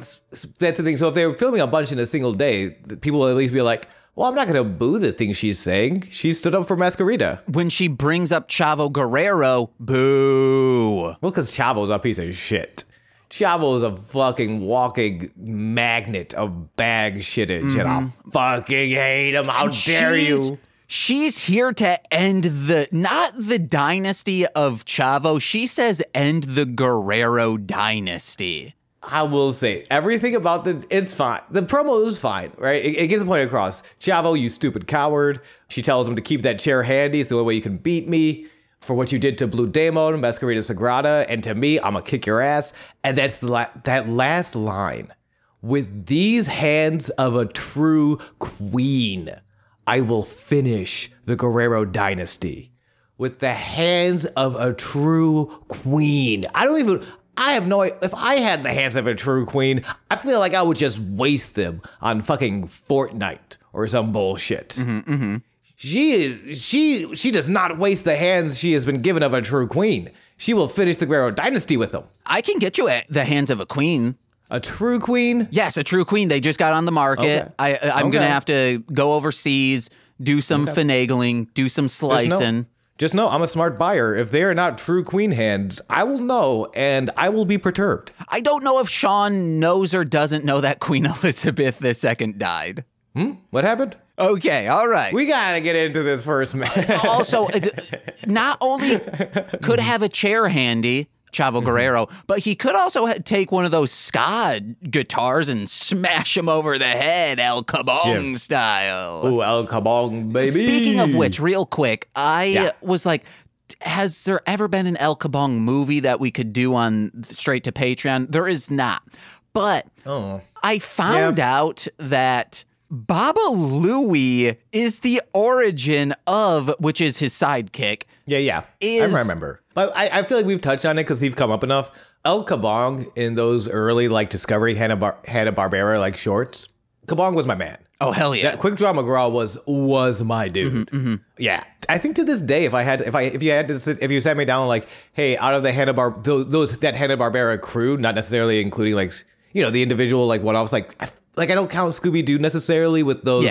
that's the thing. So if they were filming a bunch in a single day, people will at least be like, well, I'm not going to boo the thing she's saying. She stood up for Masquerita. When she brings up Chavo Guerrero, boo. Well, because Chavo's a piece of shit. Chavo is a fucking walking magnet of bag shittage, and I fucking hate him. How dare you? She's here to end not the dynasty of Chavo. She says end the Guerrero dynasty. I will say, everything about it's fine. The promo is fine, right? It gets the point across. Chavo, you stupid coward. She tells him to keep that chair handy. It's the only way you can beat me. For what you did to Blue Demon, Masquerita Sagrada, and to me, I'm gonna kick your ass. And that's that last line. With these hands of a true queen, I will finish the Guerrero dynasty. With the hands of a true queen. I have no. If I had the hands of a true queen, I feel like I would just waste them on fucking Fortnite or some bullshit. She does not waste the hands she has been given of a true queen. She will finish the Guerrero dynasty with them. I can get you at the hands of a queen. A true queen? Yes, a true queen. They just got on the market. Okay. I'm going to have to go overseas, do some finagling, do some slicing. Just know I'm a smart buyer. If they are not true queen hands, I will know and I will be perturbed. I don't know if Sean knows or doesn't know that Queen Elizabeth II died. What happened? Okay, all right. We gotta get into this first, man. Also, not only could have a chair handy, Chavo Guerrero, but he could also take one of those ska guitars and smash him over the head, El Kabong style. Ooh, El Kabong, baby. Speaking of which, real quick, I was like, has there ever been an El Kabong movie that we could do on straight to Patreon? There is not. But I found out that Baba Louie is the origin of, which is his sidekick. Yeah. I remember. But I feel like we've touched on it because he's come up enough. El Kabong in those early like Discovery Hanna-Barbera like shorts, Kabong was my man. Oh hell yeah! That Quick Draw McGraw was my dude. Yeah, I think to this day, if you sat me down like, hey, out of the that Hanna-Barbera crew, not necessarily including like the individual like one-offs, like I don't count Scooby-Doo necessarily with those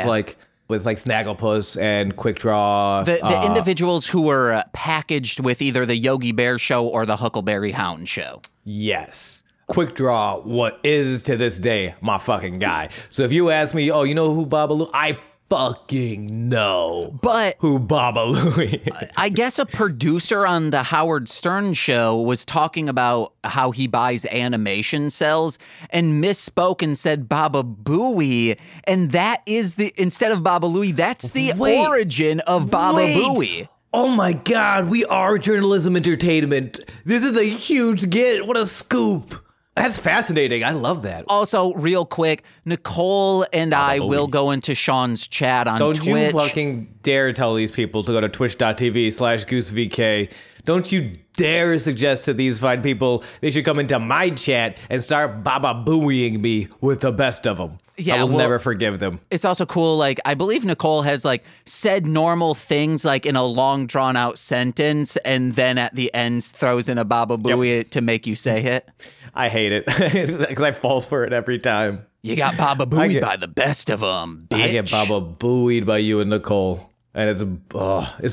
with like Snagglepuss and Quick Draw. The individuals who were packaged with either the Yogi Bear show or the Huckleberry Hound show. Yes. Quick Draw, what is to this day my fucking guy. So if you ask me, oh, you know who Baba Louie? I fucking know who Baba Louie is. I guess a producer on the Howard Stern show was talking about how he buys animation cells and misspoke and said Baba Booey, and that is instead of Baba Louie, that's the origin of Baba Booey. Oh my God, we are journalism entertainment. This is a huge get. What a scoop. That's fascinating. I love that. Also, real quick, Nicole and I will go into Sean's chat on Twitch. Don't you fucking dare tell these people to go to twitch.tv/GooseVK. Don't you dare suggest to these fine people they should come into my chat and start Baba Booeying me with the best of them. Yeah, I will never forgive them. It's also cool, like, I believe Nicole has, like, said normal things, like, in a long, drawn-out sentence, and then at the end throws in a Baba Booey to make you say it. I hate it, because I fall for it every time. You got Baba Booeyed by the best of them, bitch. I get Baba Booeyed by you and Nicole, and it's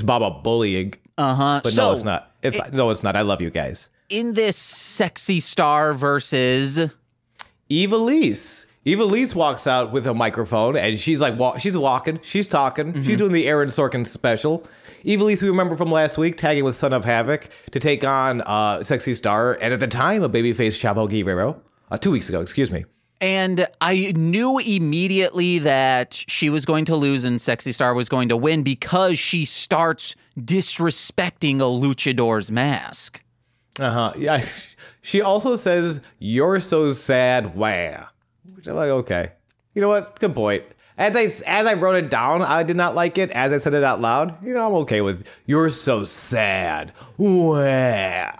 Baba bullying. But no, it's not. It's not. I love you guys. In this Sexy Star versus Ivelisse. Ivelisse walks out with a microphone, and she's like, she's walking, she's talking, she's doing the Aaron Sorkin special. Ivelisse, we remember from last week, tagging with Son of Havoc to take on Sexy Star, and at the time, a babyface Chavo Guerrero. 2 weeks ago, excuse me. And I knew immediately that she was going to lose and Sexy Star was going to win because she starts disrespecting a luchador's mask. Yeah. She also says, "You're so sad, wah." Which I'm like, okay. You know what? Good point. As I wrote it down, I did not like it. As I said it out loud, I'm okay with, "You're so sad, wah."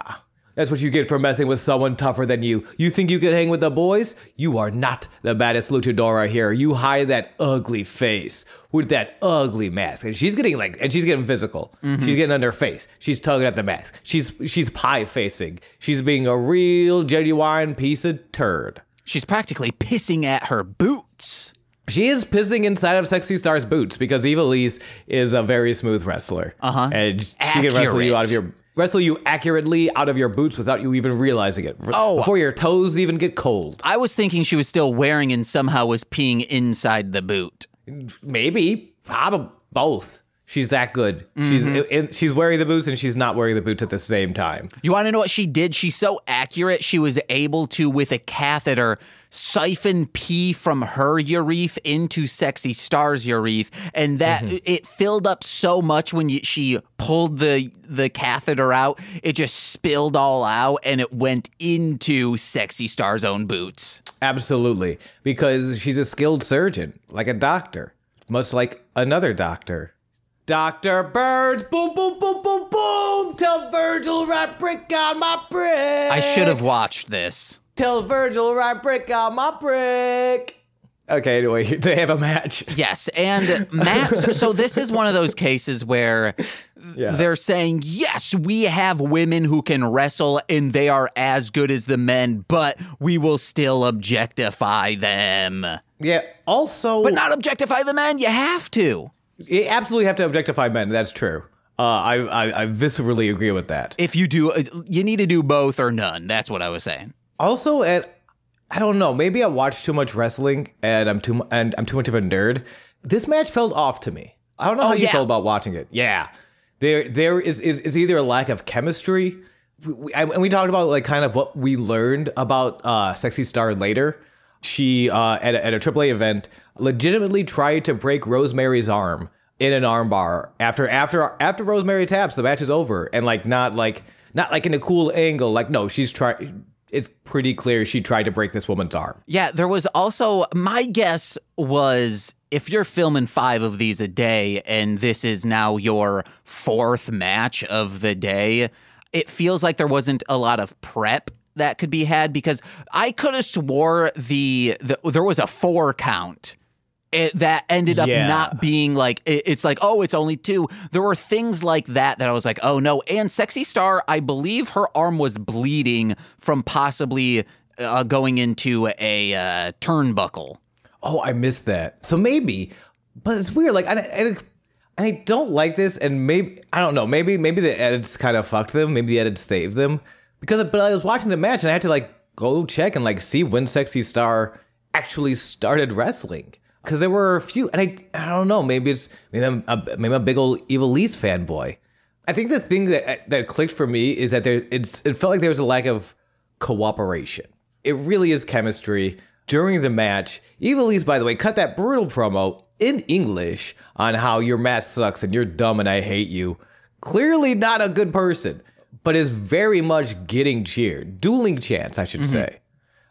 That's what you get for messing with someone tougher than you. You think you can hang with the boys? You are not the baddest luchadora here. You hide that ugly face with that ugly mask. And she's getting physical. She's getting under her face. She's tugging at the mask. She's pie facing. She's being a real genuine piece of turd. She's practically pissing at her boots. She is pissing inside of Sexy Star's boots because Ivelisse is a very smooth wrestler. And she can wrestle you accurately out of your boots without you even realizing it. Before your toes even get cold. I was thinking she was still wearing and somehow was peeing inside the boot. Maybe. Probably both. She's that good. She's wearing the boots and she's not wearing the boots at the same time. You want to know what she did? She's so accurate, she was able to, with a catheter, siphon pee from her urethra into Sexy Star's urethra, and that it filled up so much when she pulled the catheter out, it just spilled all out and it went into Sexy Star's own boots. Absolutely, because she's a skilled surgeon, like a doctor, much like another doctor. Dr. Birds, boom, boom, boom, boom, boom. Tell Virgil right brick on my brick. I should have watched this. Tell Virgil right brick on my brick. Okay, anyway, they have a match. Yes, and Matt, so this is one of those cases where they're saying, yes, we have women who can wrestle and they are as good as the men, but we will still objectify them. Yeah, also... But not objectify the men, you have to. You absolutely have to objectify men, that's true. I viscerally agree with that. If you do, you need to do both or none, that's what I was saying. Also, I don't know, maybe I watched too much wrestling and I'm too much of a nerd. This match felt off to me. I don't know how you felt about watching it. Yeah. There is either a lack of chemistry, and we talked about like kind of what we learned about Sexy Star later. She at a AAA event legitimately tried to break Rosemary's arm in an armbar after Rosemary taps, the match is over, and not in a cool angle. Like, no, she's trying. It's pretty clear she tried to break this woman's arm. Yeah, there was also, my guess was, if you're filming 5 of these a day and this is now your 4th match of the day, it feels like there wasn't a lot of prep that could be had, because I could have swore there was a 4 count. That ended up not being like, it's like, oh, it's only 2. There were things like that I was like, oh no. And Sexy Star, I believe her arm was bleeding from possibly going into a turnbuckle. Oh, I missed that. So maybe, but it's weird. Like, I don't like this, and maybe, I don't know, maybe the edits kind of fucked them. Maybe the edits saved them. But I was watching the match and I had to like go check and like see when Sexy Star actually started wrestling. Because there were a few, and I don't know, maybe I'm a big old Ivelisse fanboy. I think the thing that clicked for me is that it felt like there was a lack of cooperation. It really is chemistry. During the match, Ivelisse, by the way, cut that brutal promo in English on how your match sucks and you're dumb and I hate you. Clearly not a good person, but is very much getting cheered. Dueling chants, I should say.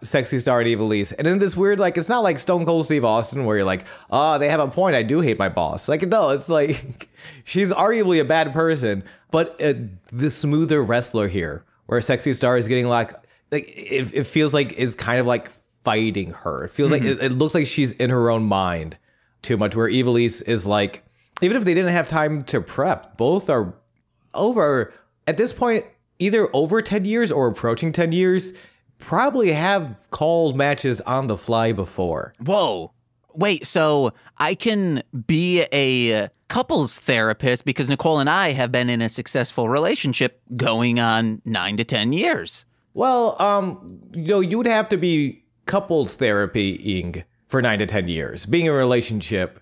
Sexy Star and Ivelisse. And then this weird, like, it's not like Stone Cold Steve Austin where you're like, oh, they have a point. I do hate my boss. Like, no, it's like, she's arguably a bad person, but the smoother wrestler here, where Sexy Star is getting like it feels like is kind of like fighting her. It feels like, it looks like she's in her own mind too much, where Ivelisse is like, even if they didn't have time to prep, both are over, at this point, either over 10 years or approaching 10 years, probably have called matches on the fly before. Whoa. Wait, so I can be a couples therapist because Nicole and I have been in a successful relationship going on 9 to 10 years. Well, you would have to be couples therapying for 9 to 10 years. Being in a relationship,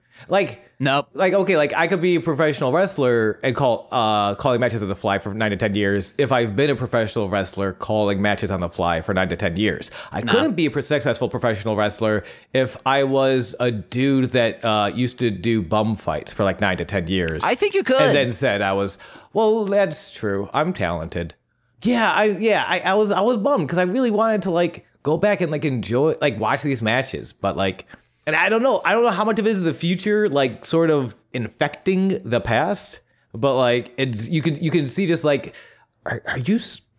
nope. I could be a professional wrestler and calling matches on the fly for 9 to 10 years if I've been a professional wrestler calling matches on the fly for 9 to 10 years. I couldn't be a successful professional wrestler if I was a dude that used to do bum fights for 9 to 10 years. I think you could. And then said well, that's true. I'm talented. I was bummed because I really wanted to go back and enjoy, watch these matches, but and I don't know how much of it is the future, sort of infecting the past, but it's, you can see just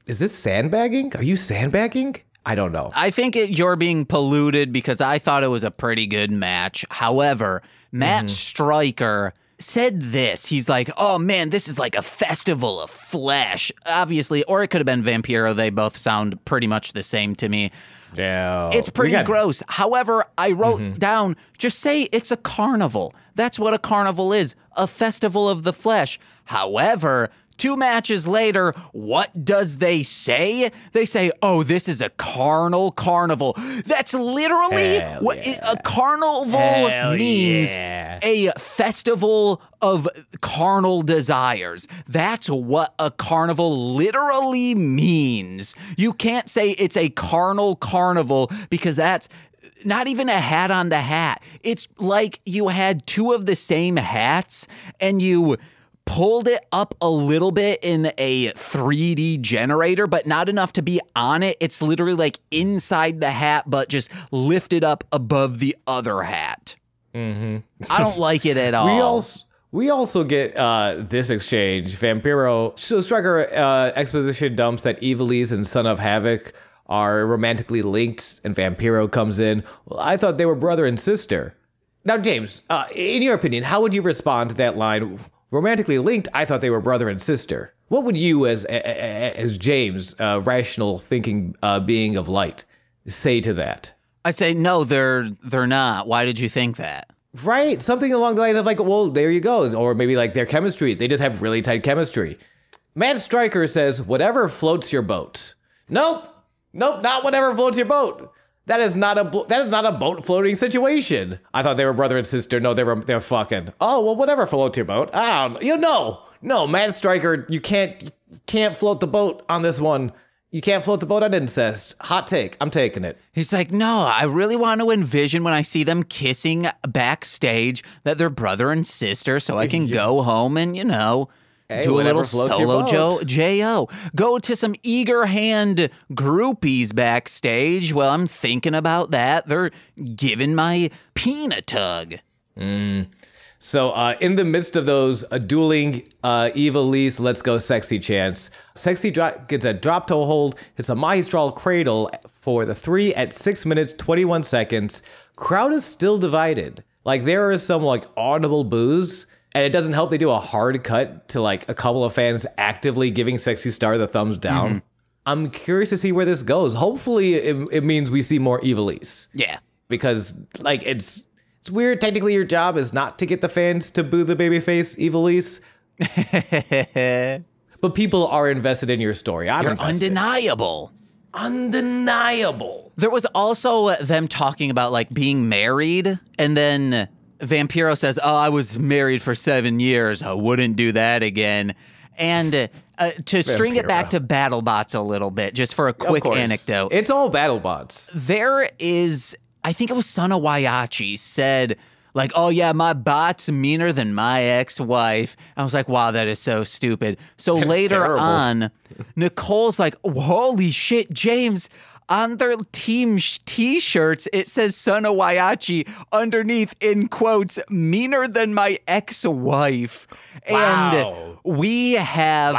is this sandbagging? Are you sandbagging? I don't know. I think you're being polluted because I thought it was a pretty good match. However, Matt Stryker said this. He's like, oh man, this is like a festival of flesh. Obviously, or it could have been Vampiro. They both sound pretty much the same to me. Yeah, it's pretty gross. However, I wrote down, just say it's a carnival. That's what a carnival is, a festival of the flesh. However, 2 matches later, what does they say? They say, oh, this is a carnival. That's literally what a carnival means. A festival of carnal desires. That's what a carnival literally means. You can't say it's a carnival because that's not even a hat on the hat. It's like you had 2 of the same hats and you pulled it up a little bit in a 3D generator, but not enough to be on it. It's literally inside the hat, but just lifted up above the other hat. I don't like it at all. We also get this exchange. Vampiro, so Striker exposition dumps that Evilise and Son of Havoc are romantically linked, and Vampiro comes in. Well, I thought they were brother and sister. Now, James, in your opinion, how would you respond to that line? Romantically linked, I thought they were brother and sister. What would you, as James, rational thinking being of light, say to that? I say, no, they're not. Why did you think that? Right, something along the lines of like, well, there you go. Or maybe like their chemistry. They just have really tight chemistry. Matt Stryker says, whatever floats your boat. Nope, not whatever floats your boat. That is not a boat floating situation. I thought they were brother and sister. No, they're fucking. Oh, well, whatever floats your boat. I don't know. No, Matt Stryker, you can't float the boat on this one. You can't float the boat on incest. Hot take. I'm taking it. He's like, no, I really want to envision when I see them kissing backstage that they're brother and sister so I can go home and, Hey, do a little solo boat. J.O. Go to some eager hand groupies backstage. Well, I'm thinking about that. They're giving my peanut tug. So in the midst of those dueling Evilise, let's go Sexy chants. Sexy gets a drop toe hold. It's a Maestral cradle for the 3 at 6 minutes, 21 seconds. Crowd is still divided. Like there is some like audible boos, and it doesn't help they do a hard cut to like a couple of fans actively giving Sexy Star the thumbs down. Mm-hmm. I'm curious to see where this goes. Hopefully it means we see more Evilise. Yeah. Because like it's weird. Technically, your job is not to get the fans to boo the babyface Evilise. But people are invested in your story. You're invested. Undeniable. There was also them talking about like being married, and then Vampiro says, oh, I was married for 7 years. I wouldn't do that again. And to string it back to BattleBots a little bit, just for a quick anecdote. It's all BattleBots. There is, I think it was Sana Waiachi said, like, oh yeah, my bot's meaner than my ex-wife. I was like, wow, that is so stupid. So That's later terrible. on, Nicole's like, holy shit, James, on their team t-shirts, it says Sana Waiachi underneath in quotes, meaner than my ex-wife. Wow. And we have,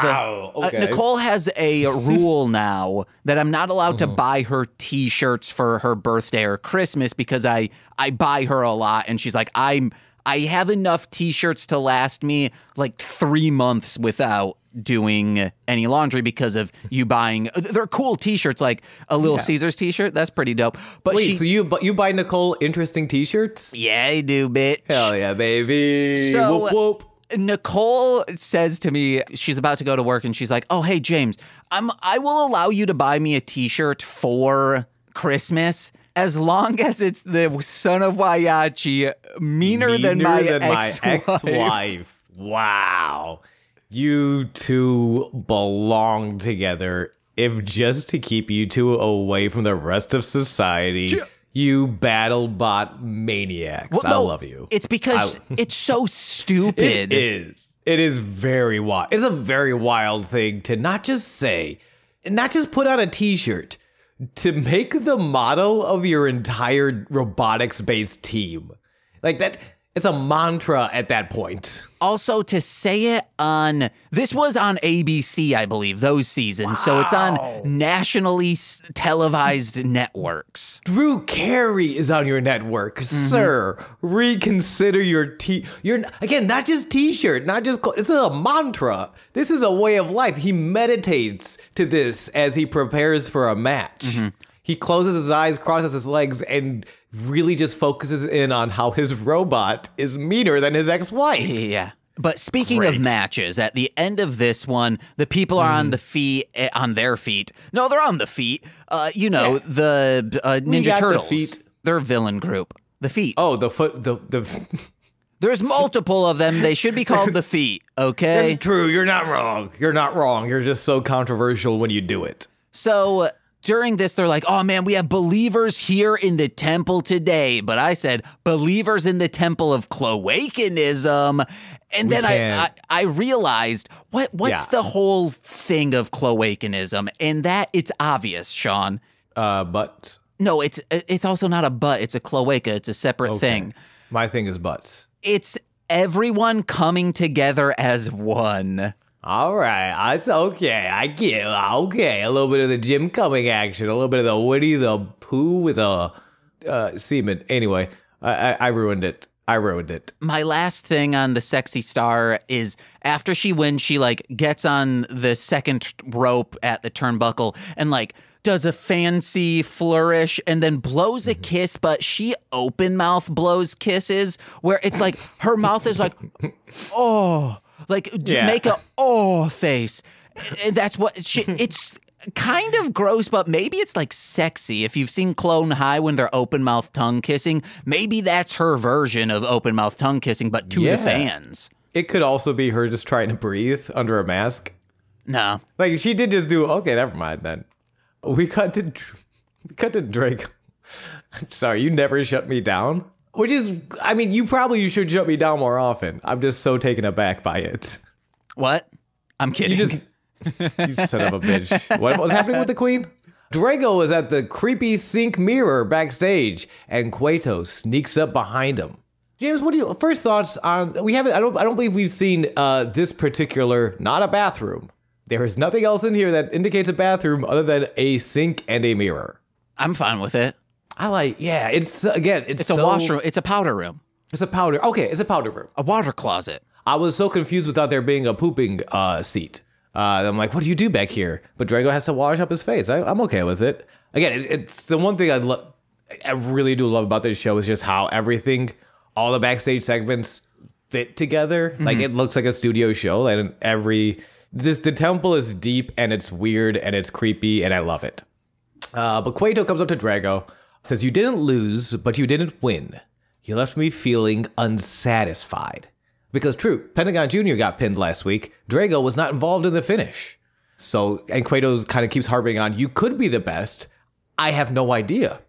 Okay. Nicole has a rule now that I'm not allowed to buy her t-shirts for her birthday or Christmas because I buy her a lot. And she's like, I have enough t-shirts to last me like 3 months without doing any laundry because of you buying. They're cool t-shirts, like a Little Caesars t-shirt. That's pretty dope. But wait, so you buy Nicole interesting t-shirts? Yeah, I do, bitch. Hell yeah, baby. So, whoop, whoop. Nicole says to me, she's about to go to work, and she's like, oh, hey, James, I will allow you to buy me a t-shirt for Christmas as long as it's the Son of Waiachi, meaner than my ex-wife. Wow. You two belong together, if just to keep you two away from the rest of society. You BattleBot maniacs. Well, no, I love you. It's because it's so stupid. It is. It is very wild. It's a very wild thing to not just say, and not just put on a t-shirt, to make the motto of your entire robotics-based team. Like that, it's a mantra at that point. Also, to say it on, this was on ABC, I believe, those seasons. So it's on nationally televised networks. Drew Carey is on your network, sir. Reconsider your you're again, not just t-shirt, not just it's a mantra. This is a way of life. He meditates to this as he prepares for a match. He closes his eyes, crosses his legs, and really just focuses in on how his robot is meaner than his ex-wife. Yeah. But speaking of matches, at the end of this one, the people are on their feet. No, they're on the feet. The Ninja Turtles. The feet. Their villain group. The Feet. Oh, the foot, the There's multiple of them. They should be called the Feet, okay? That's true. You're not wrong. You're not wrong. You're just so controversial when you do it. So during this, they're like, oh man, we have believers here in the temple today. But I said, believers in the temple of cloacanism. And then I realized, what's the whole thing of cloacanism? And that, it's obvious, Sean. Butts? No, it's also not a butt. It's a cloaca. It's a separate thing. My thing is butts. It's everyone coming together as one. All right, it's okay. I get it. Okay, a little bit of the Jim Cumming action, a little bit of the Woody the Pooh with a semen. Anyway, I ruined it. My last thing on the sexy star is after she wins, she like gets on the second rope at the turnbuckle and like does a fancy flourish and then blows a kiss, but she open mouth blows kisses where it's like her mouth is like, oh, like make a oh face. And that's what it's kind of gross, but maybe it's like sexy. If you've seen Clone High when they're open mouth tongue kissing, maybe that's her version of open mouth tongue kissing, but to the fans. It could also be her just trying to breathe under a mask. No. Like she did just do, okay, never mind then. We cut to Drake. I'm sorry, you never shut me down. Which is, I mean, you should shut me down more often. I'm just so taken aback by it. What? I'm kidding. You son of a bitch. What was happening with the queen? Drago was at the creepy sink mirror backstage, and Cueto sneaks up behind him. James, what do you first thoughts on? I don't believe we've seen this particular, not a bathroom. There is nothing else in here that indicates a bathroom other than a sink and a mirror. I'm fine with it. It's a washroom. It's a powder room. It's a powder. Okay, it's a powder room. A water closet. I was so confused without there being a pooping seat. I'm like, what do you do back here? But Drago has to wash up his face. I'm okay with it. Again, it's the one thing I really do love about this show is just how everything, all the backstage segments fit together. Mm-hmm. Like it looks like a studio show, and the temple is deep and it's weird and it's creepy and I love it. But Cueto comes up to Drago, says, "You didn't lose, but you didn't win. You left me feeling unsatisfied." Because true, Pentagon Jr. got pinned last week. Drago was not involved in the finish. And Cueto kind of keeps harping on, you could be the best. I have no idea.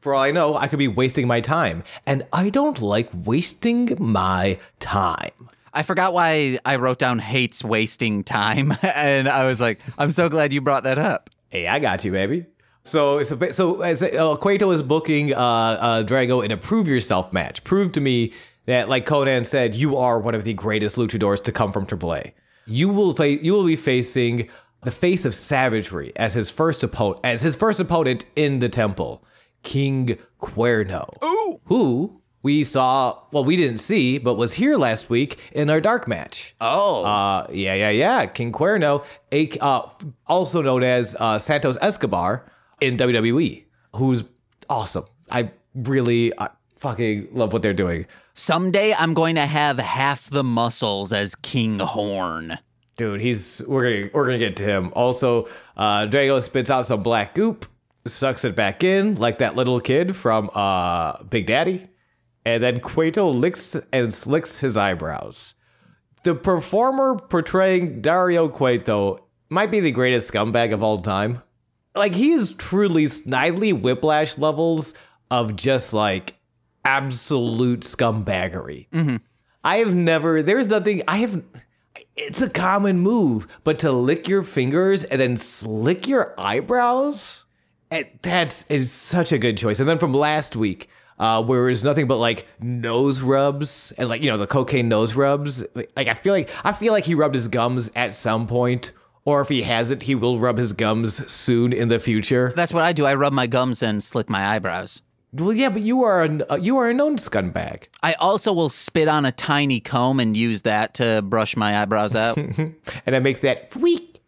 For all I know, I could be wasting my time. And I don't like wasting my time. I forgot why I wrote down hates wasting time. And I was like, I'm so glad you brought that up. Hey, I got you, baby. So Cueto is booking Drago in a prove yourself match. Prove to me that, like Conan said, you are one of the greatest luchadors to come from AAA. You will be facing the face of savagery as his first opponent in the temple, King Cuerno. Ooh. Who we didn't see, but was here last week in our dark match. Oh. King Cuerno, also known as Santos Escobar in WWE, who's awesome. I fucking love what they're doing. Someday I'm going to have half the muscles as King Horn. Dude, we're gonna get to him. Also, Drago spits out some black goop, sucks it back in like that little kid from Big Daddy, and then Cueto licks and slicks his eyebrows. The performer portraying Dario Cueto might be the greatest scumbag of all time. Like, he is truly Snidely Whiplash levels of just like absolute scumbaggery. Mm-hmm. It's a common move, but to lick your fingers and then slick your eyebrows, is such a good choice. And then from last week, where it's nothing but like nose rubs and like, the cocaine nose rubs. Like, I feel like he rubbed his gums at some point, or if he hasn't, he will rub his gums soon in the future. That's what I do. I rub my gums and slick my eyebrows. Well, yeah, but you are a known scumbag. I also will spit on a tiny comb and use that to brush my eyebrows out. And it makes that freak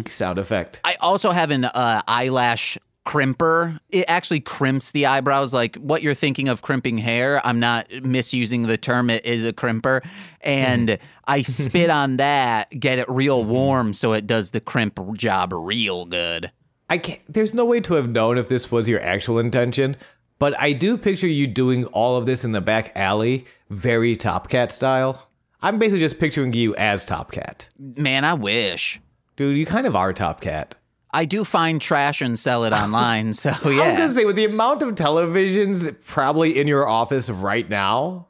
sound effect. I also have an eyelash crimper. It actually crimps the eyebrows, like what you're thinking of crimping hair. I'm not misusing the term. It is a crimper. And I spit on that, get it real warm so it does the crimp job real good. There's no way to have known if this was your actual intention. But I do picture you doing all of this in the back alley, very Top Cat style. I'm basically just picturing you as Top Cat. Man, I wish. Dude, you kind of are Top Cat. I do find trash and sell it online, so yeah. I was going to say, with the amount of televisions probably in your office right now,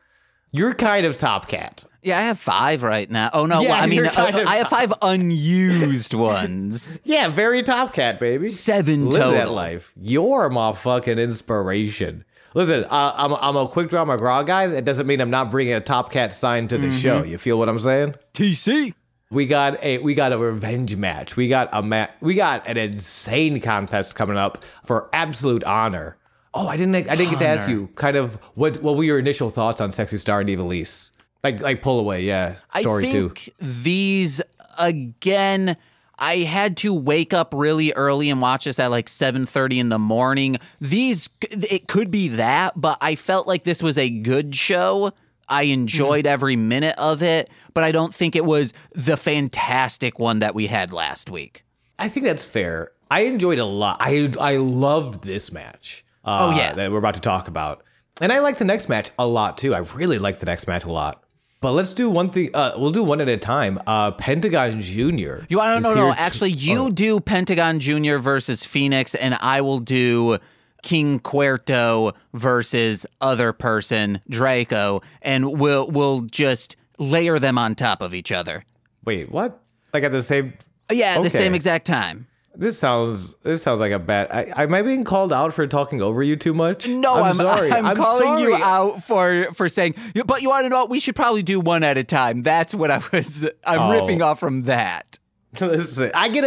you're kind of Top Cat. Yeah, I have 5 right now. Oh, no, yeah, I have 5 unused ones. Yeah, very Top Cat, baby. 7 Live total. that life. You're my fucking inspiration. Listen, I'm a quick draw McGraw guy. That doesn't mean I'm not bringing a Top Cat sign to the show. You feel what I'm saying? TC. We got a revenge match. We got an insane contest coming up for absolute honor. Oh, I didn't get to ask you kind of what were your initial thoughts on Sexy Star and Evilise? Like pull away, yeah. Story too. I think these again. I had to wake up really early and watch this at like 7:30 in the morning. It could be that, but I felt like this was a good show. I enjoyed every minute of it, but I don't think it was the fantastic one that we had last week. I think that's fair. I enjoyed a lot. I loved this match. That we're about to talk about. And I like the next match a lot too. I really like the next match a lot. But let's do one thing. We'll do one at a time. Pentagon Jr. You want to know? Actually, you do Pentagon Jr. versus Phoenix, and I will do King Cuerto versus other person Draco, and we'll just layer them on top of each other. Wait, what? Like at the same? Yeah, at the same exact time. This sounds like a bad. Am I being called out for talking over you too much? No, I'm sorry. I'm calling you out for saying. But you want to know what? We should probably do one at a time. That's what I'm riffing off from that. Listen, I get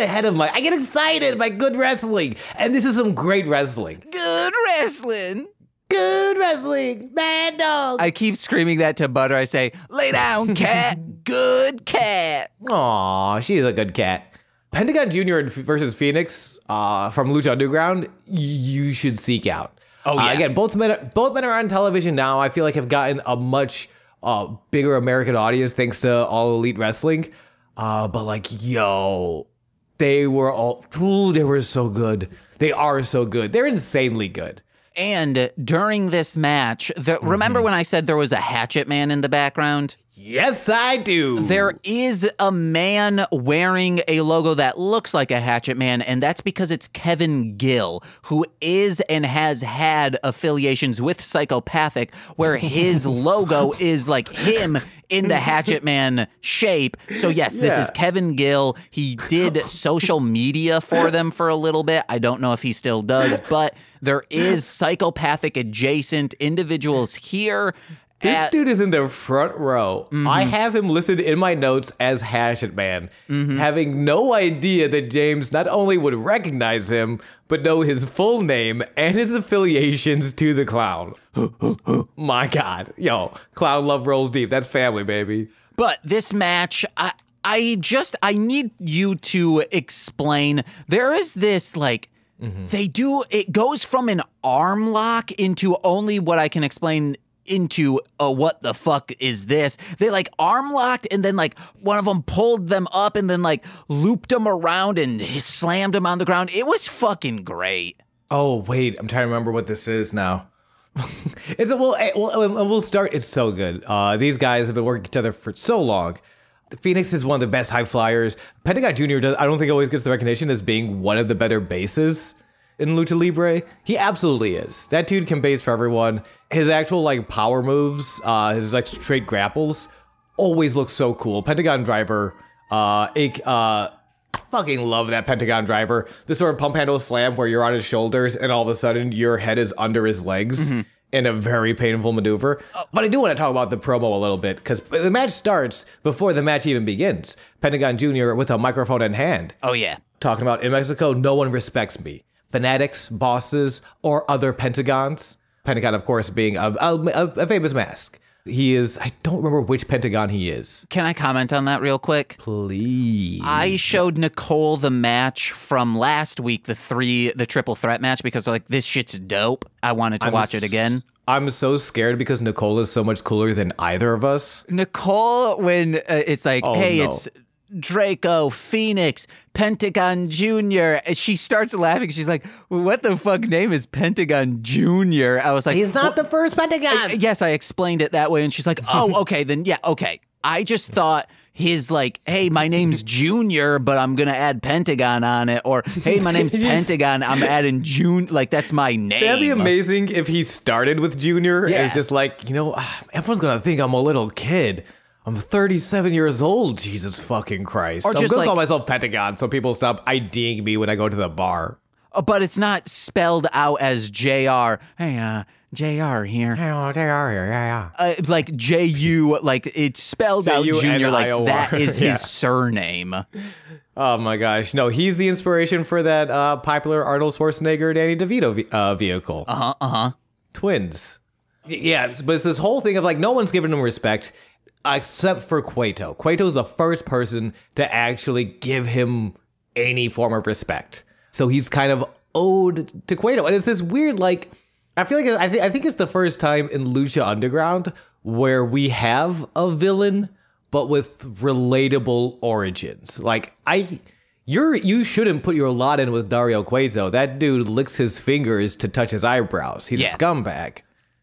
excited by good wrestling, and this is some great wrestling. Good wrestling. Good wrestling. Bad dog. I keep screaming that to Butter. I say, "Lay down, cat. Good cat." Aw, she's a good cat. Pentagon Jr. versus Phoenix from Lucha Underground, you should seek out. Oh, yeah. Again, both men are on television now. I feel like have gotten a much bigger American audience thanks to All Elite Wrestling. But like, they were so good. They are so good. They're insanely good. And during this match, remember when I said there was a Hatchet Man in the background? Yes, I do. There is a man wearing a logo that looks like a Hatchet Man, and that's because it's Kevin Gill, who is and has had affiliations with Psychopathic, where his logo is like him in the Hatchet Man shape. So yes, this is Kevin Gill. He did social media for them for a little bit. I don't know if he still does, but there is Psychopathic adjacent individuals here. This dude is in the front row. I have him listed in my notes as Hatchet Man, having no idea that James not only would recognize him, but know his full name and his affiliations to the clown. My God. Clown love rolls deep. That's family, baby. But this match, I need you to explain. There is this, it goes from an arm lock into only what I can explain into what the fuck is this? They arm locked and then one of them pulled them up and then looped them around and slammed them on the ground. It was fucking great. Oh wait, I'm trying to remember what this is now. We'll start. It's so good. These guys have been working together for so long. Phoenix is one of the best high flyers. Pentagon Jr. I don't think always gets the recognition as being one of the better bases in Lucha Libre. He absolutely is. That dude can base for everyone. His actual power moves, his straight grapples, always look so cool. Pentagon Driver, I fucking love that Pentagon Driver. The sort of pump handle slam where you're on his shoulders and all of a sudden your head is under his legs in a very painful maneuver. But I do want to talk about the promo a little bit because the match starts before the match even begins. Pentagon Jr. with a microphone in hand. Oh yeah. Talking about, in Mexico, no one respects me. Fanatics, bosses, or other Pentagons. Pentagon, of course, being a famous mask. He is, I don't remember which Pentagon he is. Can I comment on that real quick? Please. I showed Nicole the match from last week, the triple threat match, because this shit's dope. I wanted to watch it again. I'm so scared because Nicole is so much cooler than either of us. Nicole, when it's it's Draco, Phoenix, Pentagon Jr. She starts laughing. She's like, what the fuck name is Pentagon Jr.? I was like, he's not the first Pentagon. Yes, I explained it that way. And she's like, oh, okay, then yeah, okay. I just thought his hey, my name's Junior, but I'm going to add Pentagon on it. Or, hey, my name's Pentagon, I'm adding June. That's my name. That'd be amazing if he started with Junior. Yeah. And it's just everyone's going to think I'm a little kid. I'm 37 years old, Jesus fucking Christ. Or I'm going to call myself Pentagon so people stop IDing me when I go to the bar. But it's not spelled out as JR. Hey, JR here. Oh, they are here. Yeah. Like JU, like it's spelled out Junior, like that is his surname. Oh my gosh. No, he's the inspiration for that popular Arnold Schwarzenegger, Danny DeVito vehicle. Twins. Yeah, but it's this whole thing of like no one's giving him respect except for Cueto. Cueto's the first person to actually give him any form of respect. So he's kind of owed to Cueto. And it's this weird, like, I feel like I think it's the first time in Lucha Underground where we have a villain, but with relatable origins. Like, you shouldn't put your lot in with Dario Cueto. That dude licks his fingers to touch his eyebrows. He's a scumbag.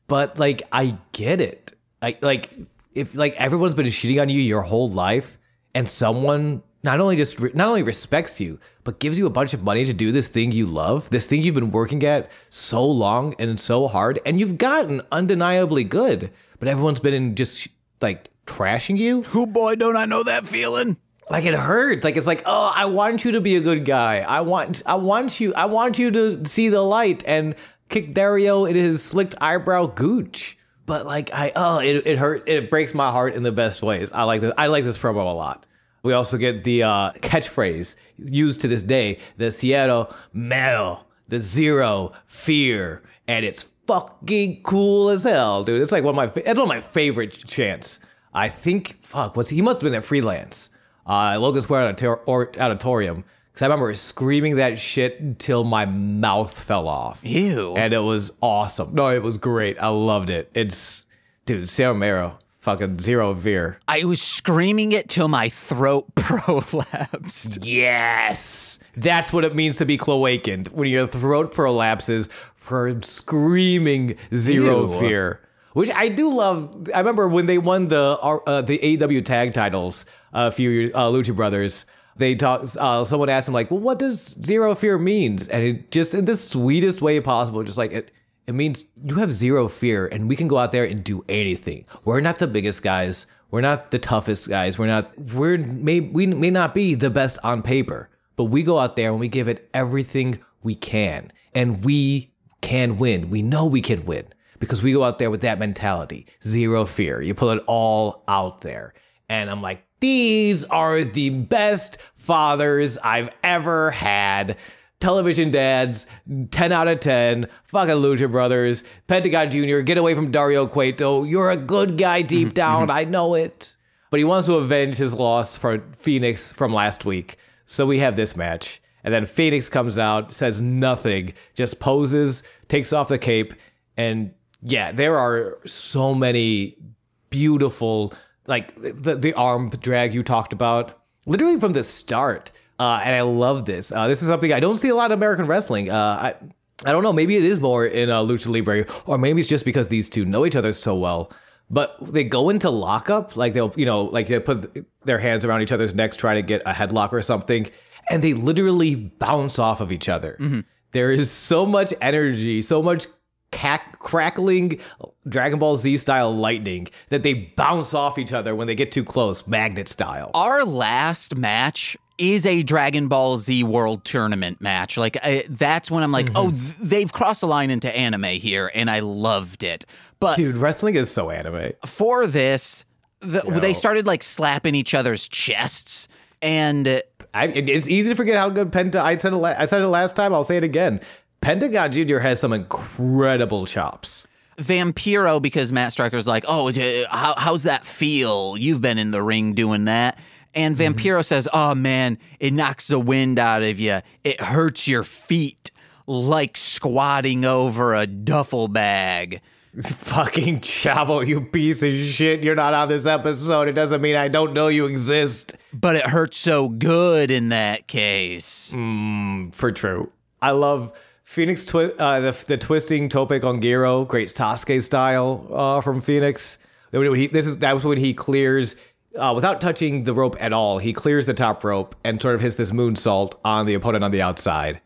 But like, I get it. If like everyone's been shitting on you your whole life, and someone not only respects you, but gives you a bunch of money to do this thing you love, this thing you've been working at so long and so hard, and you've gotten undeniably good, but everyone's been just like trashing you. Oh boy, don't I know that feeling? Like it hurts. Like it's like, oh, I want you to be a good guy. I want you to see the light and kick Dario in his slicked eyebrow gooch. But like it hurt. It breaks my heart in the best ways. I like this. I like this promo a lot. We also get the catchphrase used to this day, the Cero Miedo, the zero fear, and it's fucking cool as hell, dude. It's like one of my favorite chants. I think he must have been at Freelance, Logan Square Auditorium. Because I remember screaming that shit until my mouth fell off. Ew. And it was awesome. No, it was great. I loved it. Dude, Cero Miedo, fucking zero fear. I was screaming it till my throat prolapsed. Yes. That's what it means to be cloakened. When your throat prolapses from screaming zero fear. Which I do love. I remember when they won the AEW tag titles, a few years, Lucha Brothers. They talk. Someone asked him like, "Well, what does zero fear means?" And it just in the sweetest way possible, just like it means you have zero fear, and we can go out there and do anything. We're not the biggest guys. We're not the toughest guys. We may not be the best on paper, but we go out there and we give it everything we can, and we can win. We know we can win because we go out there with that mentality, zero fear. You put it all out there, and I'm like, these are the best fathers I've ever had. Television dads, 10 out of 10. Fucking Lucha Brothers. Pentagon Jr., get away from Dario Cueto. You're a good guy deep down. I know it. But he wants to avenge his loss for Phoenix from last week. So we have this match. And then Phoenix comes out, says nothing, just poses, takes off the cape. And yeah, there are so many beautiful, like the arm drag you talked about, literally from the start. And I love this. This is something I don't see a lot of American wrestling. I don't know. Maybe it is more in Lucha Libre, or maybe it's just because these two know each other so well. But they go into lockup, like they put their hands around each other's necks, try to get a headlock or something, and they literally bounce off of each other. Mm-hmm. There is so much energy, so much crackling Dragon Ball Z style lightning that they bounce off each other when they get too close, magnet style. Our last match is a Dragon Ball Z World Tournament match. Like that's when I'm like, they've crossed the line into anime here, and I loved it. But dude, wrestling is so anime. For this, they started like slapping each other's chests, and it's easy to forget how good Penta. I said it last time. I'll say it again. Pentagon Jr. has some incredible chops. Vampiro, because Matt Striker's like, oh, how's that feel? You've been in the ring doing that. And Vampiro says, oh, man, it knocks the wind out of you. It hurts your feet like squatting over a duffel bag. Fucking Chavo, you piece of shit. You're not on this episode. It doesn't mean I don't know you exist. But it hurts so good in that case. For true. I love Phoenix, the twisting tope con giro, great Sasuke style from Phoenix. That was when he clears, without touching the rope at all, he clears the top rope and sort of hits this moonsault on the opponent on the outside.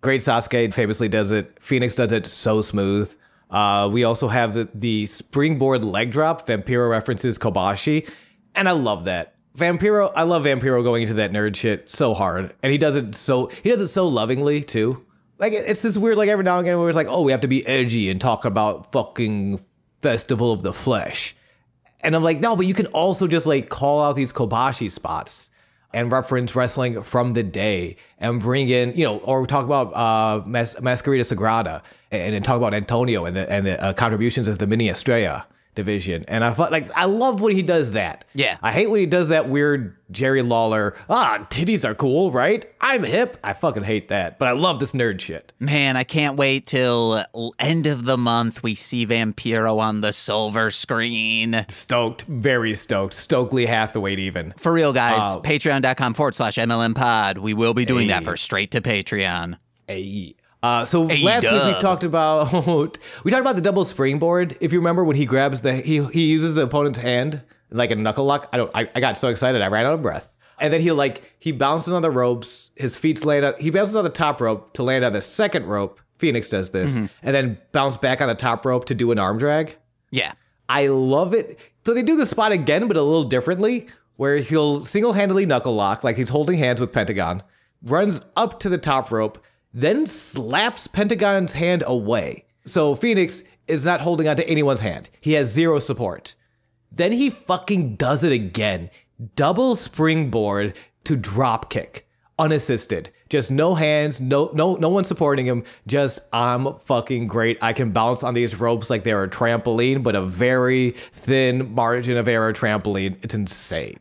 Great Sasuke famously does it. Phoenix does it so smooth. We also have the springboard leg drop. Vampiro references Kobashi, and I love that. I love Vampiro going into that nerd shit so hard, and he does it so lovingly too. Like, it's this weird, like, every now and again where it's like, oh, we have to be edgy and talk about fucking Festival of the Flesh. And I'm like, no, but you can also just, like, call out these Kobashi spots and reference wrestling from the day and bring in, or talk about Masquerita Sagrada and talk about Antonio and the contributions of the Mini Estrella division. And I love when he does that. Yeah. I hate when he does that weird Jerry Lawler, titties are cool, right? I'm hip. I fucking hate that. But I love this nerd shit. Man, I can't wait till end of the month we see Vampiro on the silver screen. Stoked. Very stoked. Stokely Hathaway even. For real, guys. Patreon.com/MLM pod. We will be doing that for straight to Patreon. So last week we talked about the double springboard. If you remember, when he grabs he uses the opponent's hand like a knuckle lock. I got so excited I ran out of breath. And then he bounces on the ropes. His feet land. He bounces on the top rope to land on the second rope. Phoenix does this, and then bounce back on the top rope to do an arm drag. Yeah, I love it. So they do the spot again, but a little differently, where he'll single-handedly knuckle lock, like he's holding hands with Pentagon, runs up to the top rope, then slaps Pentagon's hand away. So Phoenix is not holding onto anyone's hand. He has zero support. Then he fucking does it again. Double springboard to drop kick. Unassisted. Just no hands, no one supporting him. Just, I'm fucking great. I can bounce on these ropes like they're a trampoline, but a very thin margin of error trampoline. It's insane.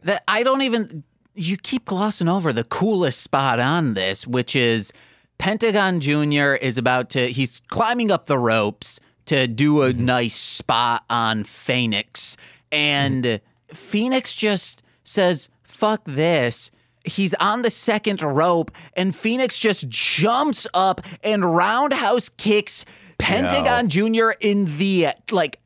You keep glossing over the coolest spot on this, which is Pentagon Jr. he's climbing up the ropes to do a nice spot on Phoenix. And Phoenix just says, fuck this. He's on the second rope, and Phoenix just jumps up and roundhouse kicks Pentagon Jr. in the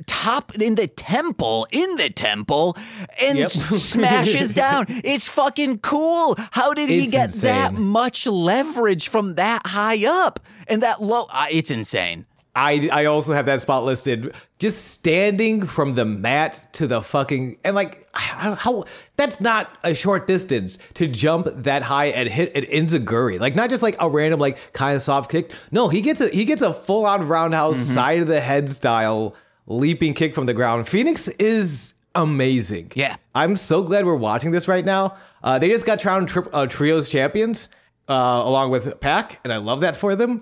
temple, and smashes down. It's fucking cool. How did he get that much leverage from that high up and that low? It's insane. I also have that spot listed. Just standing from the mat to the fucking, and like, how that's not a short distance to jump that high and hit an enziguri. Like, not just like a random, like, kind of soft kick. No, he gets a full on roundhouse side of the head style leaping kick from the ground. Phoenix is amazing. Yeah. I'm so glad we're watching this right now. They just got crowned trios champions along with Pac, and I love that for them.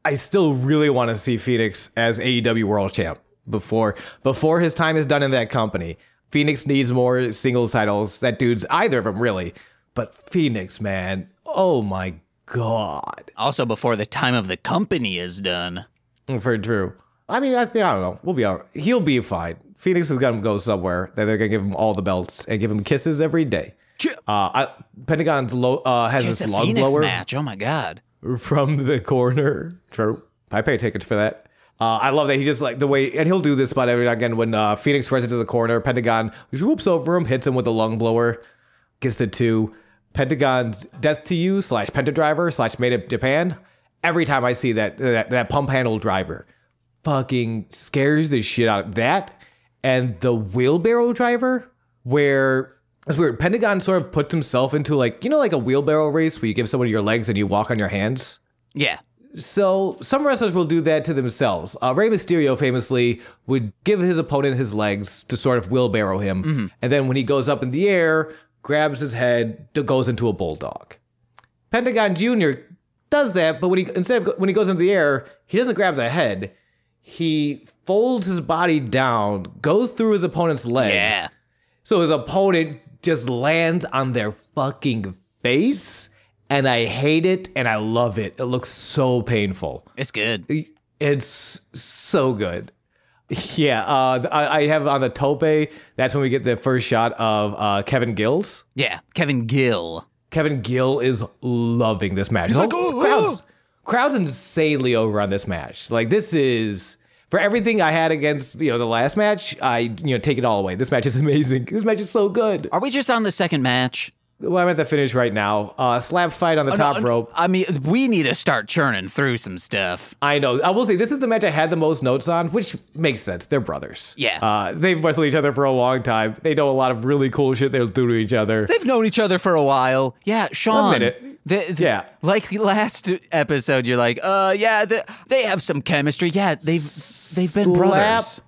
I still really want to see Phoenix as AEW World Champ before his time is done in that company. Phoenix needs more singles titles. That dude's either of them, really. But Phoenix, man, oh my God. Also before the time of the company is done. Very true. I mean, I don't know. We'll be all right. He'll be fine. Phoenix is going to go somewhere that they're going to give him all the belts and give him kisses every day. Pentagon's has Kiss this a lung Phoenix blower. match. Oh my God. From the corner. True. I pay tickets for that. I love that he just like the way, and he'll do this spot every now and again when Phoenix runs into the corner. Pentagon whoops over him, hits him with a lung blower, gets the two. Pentagon's Death to You / Pentadriver / Made in Japan. Every time I see that pump handle driver, fucking scares the shit out of that. And the wheelbarrow driver, where it's weird. Pentagon sort of puts himself into like a wheelbarrow race where you give someone your legs and you walk on your hands. Yeah. So some wrestlers will do that to themselves. Rey Mysterio famously would give his opponent his legs to sort of wheelbarrow him. And then when he goes up in the air, grabs his head, goes into a bulldog. Pentagon Jr. does that, but when he goes into the air, he doesn't grab the head. He folds his body down, goes through his opponent's legs. Yeah. So his opponent just lands on their fucking face, and I hate it, and I love it. It looks so painful. It's good. It's so good. Yeah, I have on the tope, that's when we get the first shot of Kevin Gills. Yeah, Kevin Gill. Kevin Gill is loving this match. He's like, crowd's insanely over on this match. Like, this is... For everything I had against, the last match, I, take it all away. This match is amazing. This match is so good. Are we just on the second match? Well, I'm at the finish right now. Slap fight on the top rope. I mean, we need to start churning through some stuff. I know. I will say, this is the match I had the most notes on, which makes sense. They're brothers. Yeah. They've wrestled each other for a long time. They know a lot of really cool shit they'll do to each other. They've known each other for a while. Yeah, Sean. A minute. Yeah. Like last episode, you're like, yeah, they have some chemistry. Yeah, they've been brothers.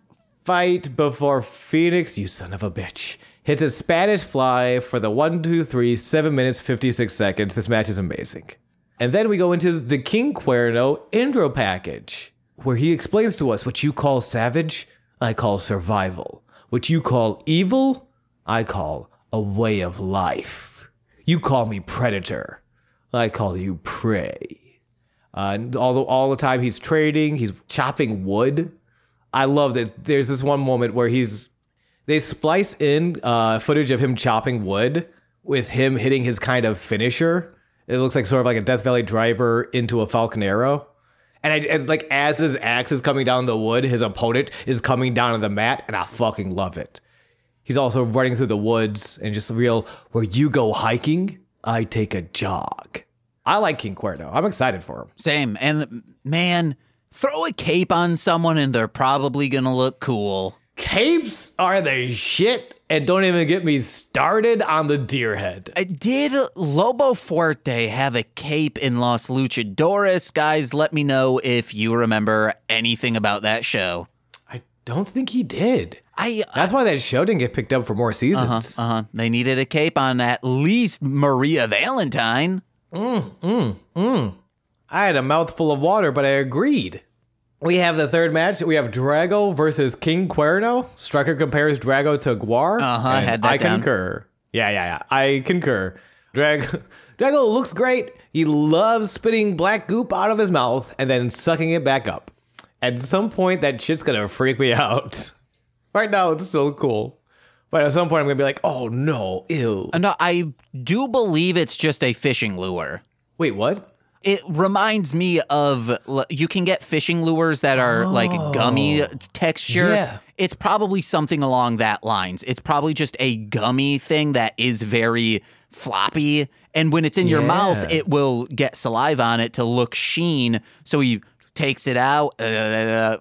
Fight before Phoenix, you son of a bitch, hits a Spanish fly for the 1, 2, 3, 7 minutes, 56 seconds. This match is amazing. And then we go into the King Cuerno intro package, where he explains to us what you call savage, I call survival. What you call evil, I call a way of life. You call me predator, I call you prey. And all the time he's trading, he's chopping wood. I love this. There's this one moment where they splice in footage of him chopping wood with him hitting his kind of finisher. It looks like sort of like a Death Valley driver into a Falcon Arrow. And like as his axe is coming down the wood, his opponent is coming down on the mat, and I fucking love it. He's also running through the woods and just real, where you go hiking, I take a jog. I like King Cuerno. I'm excited for him. Same. And man, throw a cape on someone and they're probably going to look cool. Capes are the shit. And don't even get me started on the deer head. Did Lobo Fuerte have a cape in Los Luchadores? Guys, let me know if you remember anything about that show. I don't think he did. That's why that show didn't get picked up for more seasons. They needed a cape on at least Maria Valentine. I had a mouthful of water, but I agreed. We have the third match. We have Drago versus King Cuerno. Striker compares Drago to Guar. I had that down. Concur. Yeah. I concur. Drago looks great. He loves spitting black goop out of his mouth and then sucking it back up. At some point, that shit's gonna freak me out. Right now, it's so cool. But at some point, I'm gonna be like, oh no, ew. No, I do believe it's just a fishing lure. Wait, what? It reminds me of, you can get fishing lures that are like gummy texture. Yeah. It's probably something along that lines. It's probably just a gummy thing that is very floppy. And when it's in your mouth, it will get saliva on it to look sheen. So he takes it out,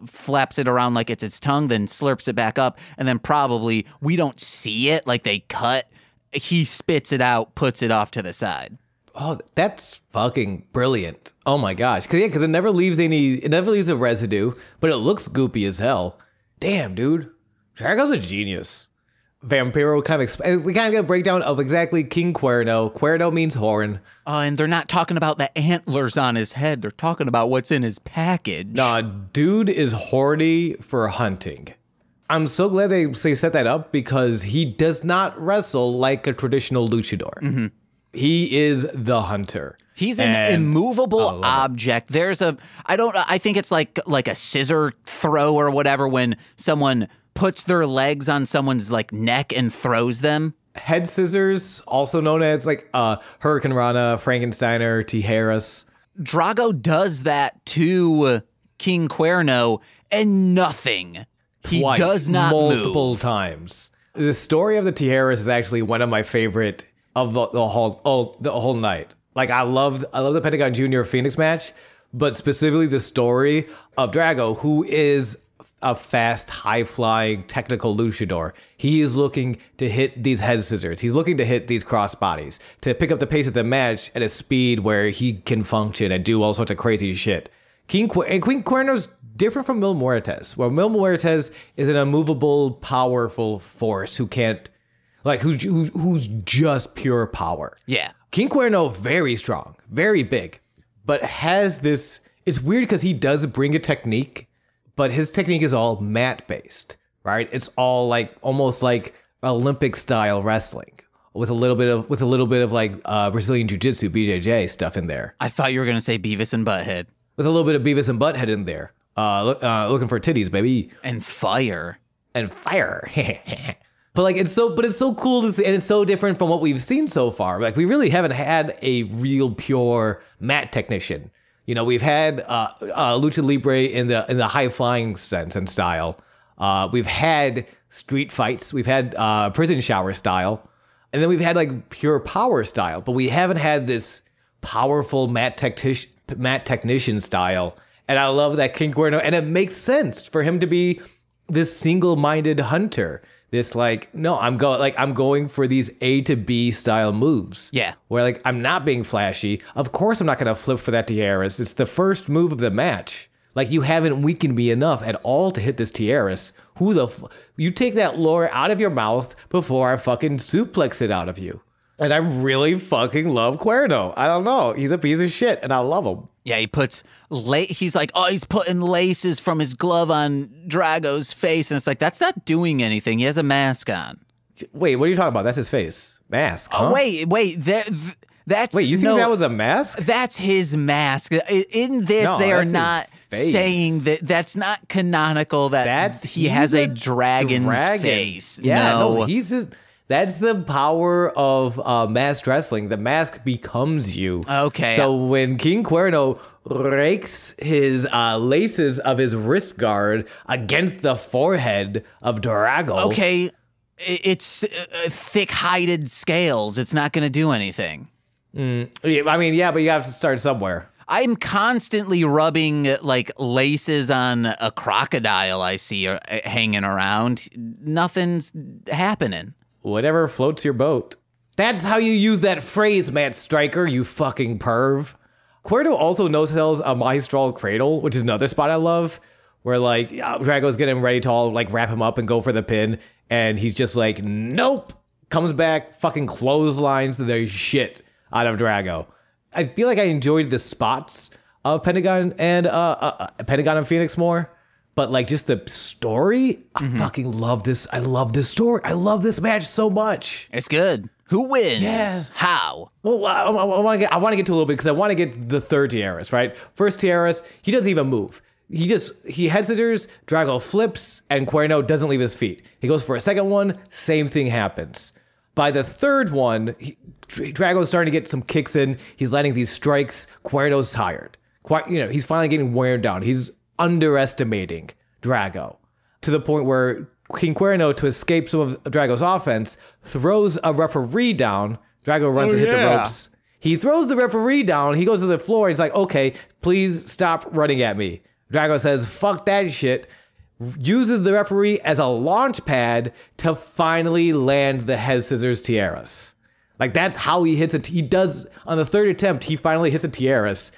flaps it around like it's his tongue, then slurps it back up. And then probably, we don't see it, like they cut. He spits it out, puts it off to the side. Oh, that's fucking brilliant. Oh my gosh. Because it never leaves a residue, but it looks goopy as hell. Damn, dude. Drago's a genius. Vampiro we kind of get a breakdown of exactly King Cuerno. Cuerno means horn. And they're not talking about the antlers on his head. They're talking about what's in his package. Nah, dude is horny for hunting. I'm so glad they set that up because he does not wrestle like a traditional luchador. Mm-hmm. He is the hunter. He's an immovable object. I think it's like a scissor throw or whatever when someone puts their legs on someone's like neck and throws them. Head scissors, also known as like Hurricane Rana, Frankensteiner, Tijeras. Drago does that to King Cuerno and nothing. He does not multiple move. times. The story of the Tijeras is actually one of my favorite of the whole night. Like I love the Pentagon Jr. Phoenix match, but specifically the story of Drago, who is a fast, high-flying, technical luchador. He is looking to hit these head scissors. He's looking to hit these crossbodies, to pick up the pace of the match at a speed where he can function and do all sorts of crazy shit. King Cuerno's different from Mil Muertes, where Mil Muertes is an immovable, powerful force who can't, like, who's just pure power. Yeah. King Cuerno, very strong, very big, but has this, it's weird because he does bring a technique, but his technique is all mat-based, right? It's all like, almost like Olympic-style wrestling with a little bit of like Brazilian Jiu-Jitsu, BJJ stuff in there. I thought you were going to say Beavis and Butthead. With a little bit of Beavis and Butthead in there. Looking for titties, baby. And fire. But like it's so cool to see, and it's so different from what we've seen so far. Like we really haven't had a real pure mat technician. You know, we've had lucha libre in the high flying sense and style. We've had street fights. We've had prison shower style, and then we've had like pure power style. But we haven't had this powerful mat technician style. And I love that King Cuerno, and it makes sense for him to be this single-minded hunter, this like, no, I'm going for these A to B style moves. Yeah. Where like I'm not being flashy. Of course I'm not gonna flip for that tiaras. It's the first move of the match. Like you haven't weakened me enough at all to hit this tiaras. You take that lore out of your mouth before I fucking suplex it out of you. And I really fucking love Cuerno. I don't know. He's a piece of shit and I love him. Yeah, he's like, he's putting laces from his glove on Drago's face. And it's like, that's not doing anything. He has a mask on. Wait, what are you talking about? That's his face. Mask, huh? Oh, wait. That's... Wait, you think that was a mask? That's his mask. In this, they are not saying that that's not canonical that he has a dragon face. Yeah, no that's the power of masked wrestling. The mask becomes you. Okay. So when King Cuerno rakes his laces of his wrist guard against the forehead of Drago. Okay, it's thick-hided scales. It's not going to do anything. I mean, yeah, but you have to start somewhere. I'm constantly rubbing like laces on a crocodile I see hanging around. Nothing's happening. Whatever floats your boat. That's how you use that phrase, Matt Stryker, you fucking perv. Cuerno also no-sells a Maestral Cradle, which is another spot I love, where like Drago's getting ready to all like wrap him up and go for the pin, and he's just like, nope, comes back, fucking clotheslines the shit out of Drago. I feel like I enjoyed the spots of Pentagon and Phoenix more. But like just the story, I fucking love this. I love this story. I love this match so much. It's good. Who wins? Yeah. How? Well, I want to get to a little bit because I want to get the third tiaras, right? First tiaras, he doesn't even move. He head scissors, Drago flips, and Cuerno doesn't leave his feet. He goes for a second one, same thing happens. By the third one, Drago's starting to get some kicks in. He's landing these strikes. Cuerno's tired. He's finally getting worn down. He's underestimating Drago to the point where King Cuerno, to escape some of Drago's offense, throws a referee down. Drago runs and hit the ropes. He throws the referee down. He goes to the floor. He's like, okay, please stop running at me. Drago says, fuck that shit. Uses the referee as a launch pad to finally land the head scissors tiaras. Like that's how he hits it. He does on the third attempt. He finally hits a tiaras.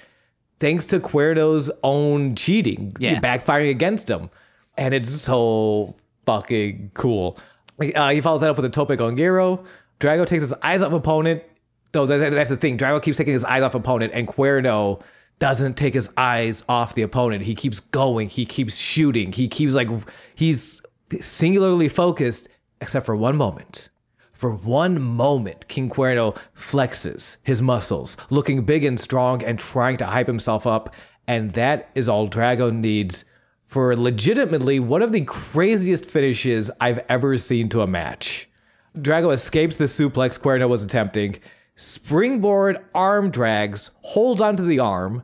Thanks to Cuerno's own cheating, backfiring against him. And it's so fucking cool. He follows that up with a tope con gyro. Drago takes his eyes off opponent. Though that's the thing. Drago keeps taking his eyes off opponent, and Cuerno doesn't take his eyes off the opponent. He keeps going. He keeps shooting. He's singularly focused, except for one moment. For one moment, King Cuerno flexes his muscles, looking big and strong and trying to hype himself up. And that is all Drago needs for legitimately one of the craziest finishes I've ever seen to a match. Drago escapes the suplex Cuerno was attempting, springboard arm drags, holds onto the arm,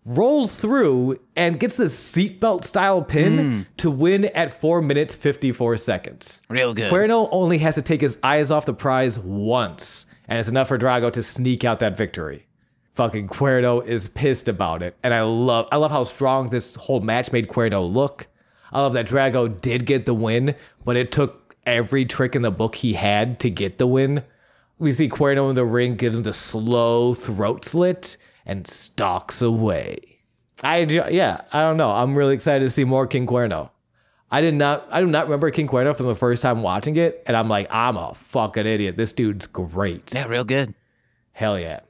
rolls through, and gets the seatbelt style pin to win at 4 minutes 54 seconds. Real good. Cuerno only has to take his eyes off the prize once, and it's enough for Drago to sneak out that victory. Fucking Cuerno is pissed about it, and I love how strong this whole match made Cuerno look. I love that Drago did get the win, but it took every trick in the book he had to get the win. We see Cuerno in the ring, gives him the slow throat slit, and stalks away. I don't know. I'm really excited to see more King Cuerno. I do not remember King Cuerno from the first time watching it, and I'm like, I'm a fucking idiot. This dude's great. Yeah, real good. Hell yeah.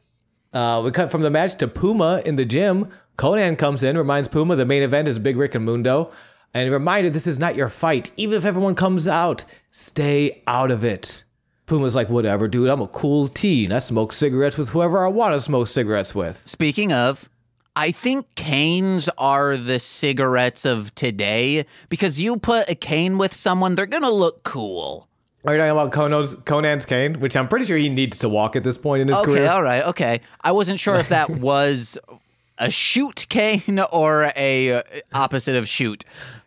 We cut from the match to Puma in the gym. Conan comes in, reminds Puma the main event is Big Ryck and Mundo, and a reminder this is not your fight. Even if everyone comes out, stay out of it. Puma's like, whatever, dude, I'm a cool teen. I smoke cigarettes with whoever I want to smoke cigarettes with. Speaking of, I think canes are the cigarettes of today because you put a cane with someone, they're going to look cool. Are you talking about Conan's cane, which I'm pretty sure he needs to walk at this point in his career? Okay, all right, okay. I wasn't sure if that was a shoot cane or a opposite of shoot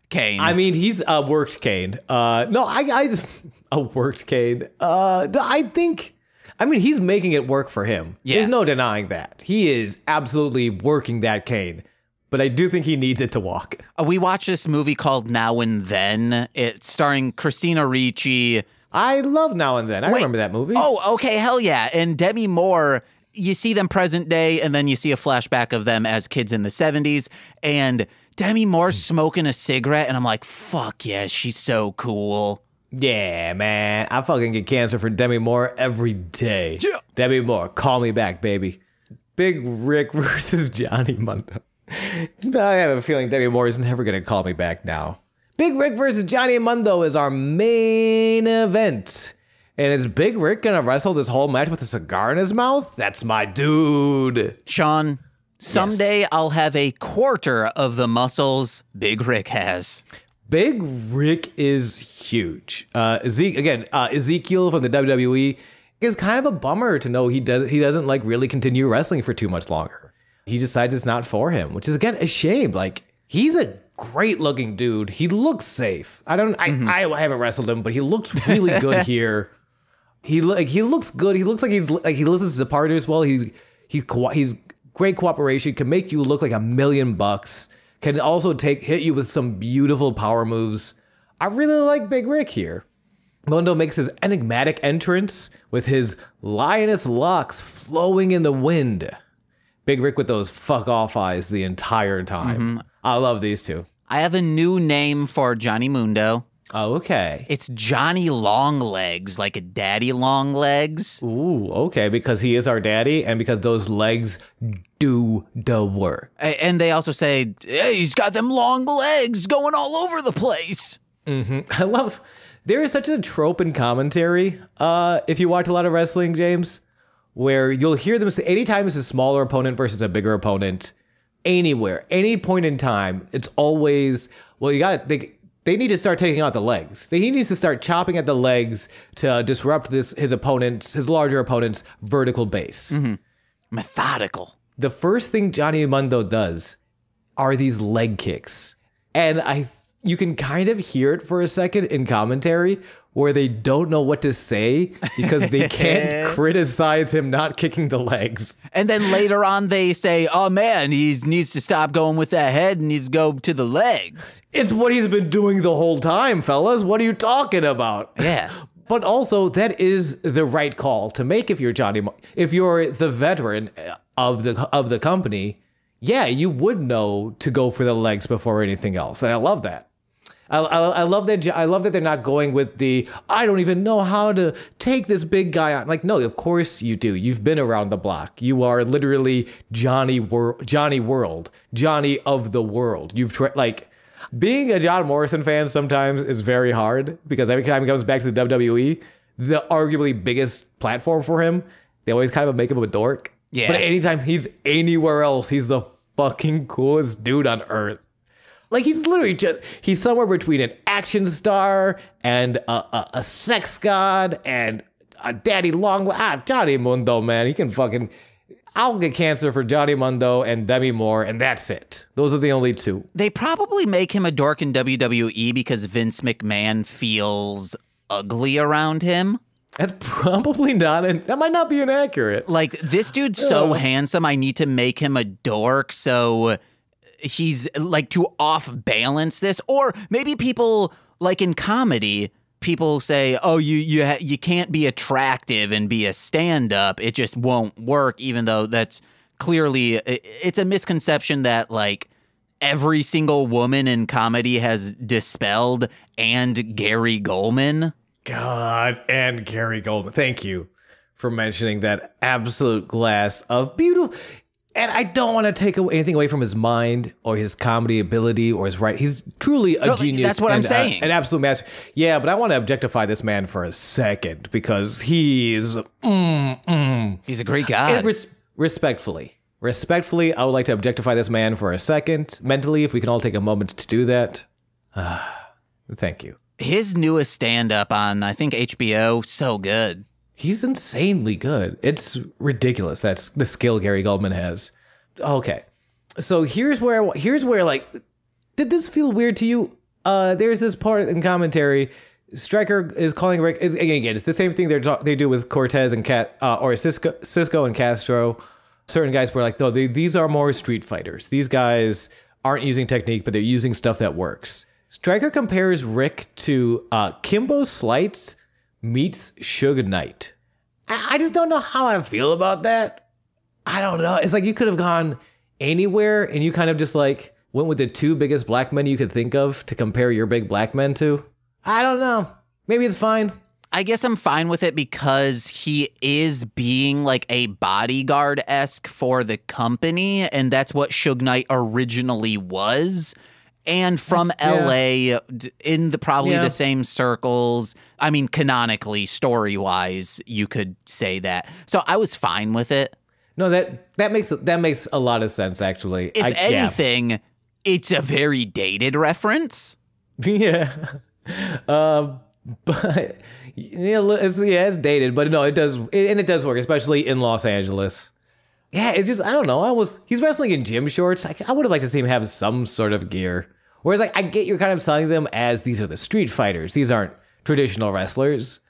cane. I mean, he's a worked cane. I just a worked cane. I mean, he's making it work for him. Yeah. There's no denying that. He is absolutely working that cane. but I do think he needs it to walk. We watched this movie called Now and Then. It's starring Christina Ricci. I love Now and Then. I remember that movie. Oh, okay, hell yeah. And Demi Moore, you see them present day, and then you see a flashback of them as kids in the 70s, and Demi Moore's smoking a cigarette, and I'm like, fuck yeah, she's so cool. Yeah, man. I fucking get cancer for Demi Moore every day. Yeah. Demi Moore, call me back, baby. Big Ryck versus Johnny Mundo. I have a feeling Demi Moore is never going to call me back now. Big Ryck versus Johnny Mundo is our main event. And is Big Ryck going to wrestle this whole match with a cigar in his mouth? That's my dude. Sean, someday I'll have a quarter of the muscles Big Ryck has. Big Ryck is huge. Ezekiel from the WWE is kind of a bummer to know he doesn't like really continue wrestling for too much longer. He decides it's not for him, which is again a shame. Like, he's a great looking dude. He looks safe. I haven't wrestled him, but he looks really good here. He looks good. He looks like he listens to the partners well. He's great cooperation. Can make you look like $1 million. Can also hit you with some beautiful power moves. I really like Big Ryck here. Mundo makes his enigmatic entrance with his lioness locks flowing in the wind. Big Ryck with those fuck off eyes the entire time. I love these two. I have a new name for Johnny Mundo. Oh, okay. It's Johnny Longlegs, like a daddy long legs. Ooh, okay, because he is our daddy and because those legs do the work. And they also say, hey, he's got them long legs going all over the place. I love, there is such a trope in commentary, if you watch a lot of wrestling, James, where you'll hear them say, anytime it's a smaller opponent versus a bigger opponent, anywhere, any point in time, it's always, well, they need to start taking out the legs. He needs to start chopping at the legs to disrupt his larger opponent's vertical base. Methodical. The first thing Johnny Mundo does are these leg kicks. And you can kind of hear it for a second in commentary where they don't know what to say because they can't criticize him not kicking the legs. And then later on they say, oh man, he needs to stop going with that head and needs to go to the legs. It's what he's been doing the whole time, fellas. What are you talking about? Yeah. But also, that is the right call to make if you're the veteran of the company. Yeah, you would know to go for the legs before anything else. And I love that. I love that. I love that they're not going with the, I don't even know how to take this big guy on. Like, no, of course you do. You've been around the block. You are literally Johnny World, Johnny of the world. Being a John Morrison fan sometimes is very hard because every time he comes back to the WWE, the arguably biggest platform for him, they always kind of make him a dork. Yeah. But anytime he's anywhere else, he's the fucking coolest dude on earth. Like, he's literally he's somewhere between an action star and a sex god and a daddy Johnny Mundo, man. He can I'll get cancer for Johnny Mundo and Demi Moore, and that's it. Those are the only two. They probably make him a dork in WWE because Vince McMahon feels ugly around him. That's probably that might not be inaccurate. Like, this dude's so handsome, I need to make him a dork, so he's like to off balance this. Or maybe people, like in comedy, people say, oh, you can't be attractive and be a stand-up. It just won't work, even though that's clearly, it's a misconception that like every single woman in comedy has dispelled, and Gary Goldman. God, and Gary Goldman. Thank you for mentioning that absolute glass of beautiful. And I don't want to take anything away from his mind or his comedy ability or his right. He's truly a genius. That's what I'm saying. An absolute master. Yeah, but I want to objectify this man for a second because he's He's a great guy. Respectfully, I would like to objectify this man for a second. Mentally, if we can all take a moment to do that. Thank you. His newest stand-up on, I think, HBO, so good. He's insanely good. It's ridiculous. That's the skill Gary Goldman has. Okay. So here's where like, did this feel weird to you? There's this part in commentary. Stryker is calling Ryck, again, it's the same thing they do with Cortez and Cisco and Castro. Certain guys were like, no, these are more street fighters. These guys aren't using technique, but they're using stuff that works. Stryker compares Ryck to Kimbo Slice meets Suge Knight. I just don't know how I feel about that. I don't know. It's like you could have gone anywhere and you kind of just like went with the two biggest black men you could think of to compare your big black men to. I don't know. Maybe it's fine. I guess I'm fine with it because he is being like a bodyguard-esque for the company, and that's what Suge Knight originally was. And from LA, in the same circles. I mean, canonically, story-wise, you could say that. So I was fine with it. No, that makes a lot of sense, actually. If anything, it's a very dated reference. Yeah. But it's dated, but no, it does, and it does work, especially in Los Angeles. Yeah, it's just, I don't know. He's wrestling in gym shorts. I would have liked to see him have some sort of gear. Whereas, like, I get you're kind of selling them as these are the street fighters. These aren't traditional wrestlers.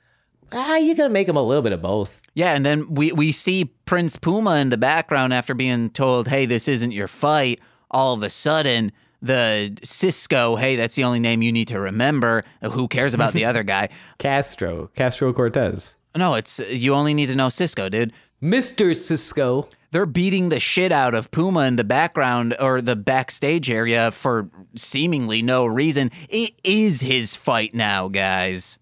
You gotta make them a little bit of both. Yeah, and then we see Prince Puma in the background after being told, hey, this isn't your fight. All of a sudden, the Cisco, hey, that's the only name you need to remember. Who cares about the other guy? Castro Cortez. No, you only need to know Cisco, dude. Mr. Cisco. They're beating the shit out of Puma in the background or the backstage area for seemingly no reason. It is his fight now, guys.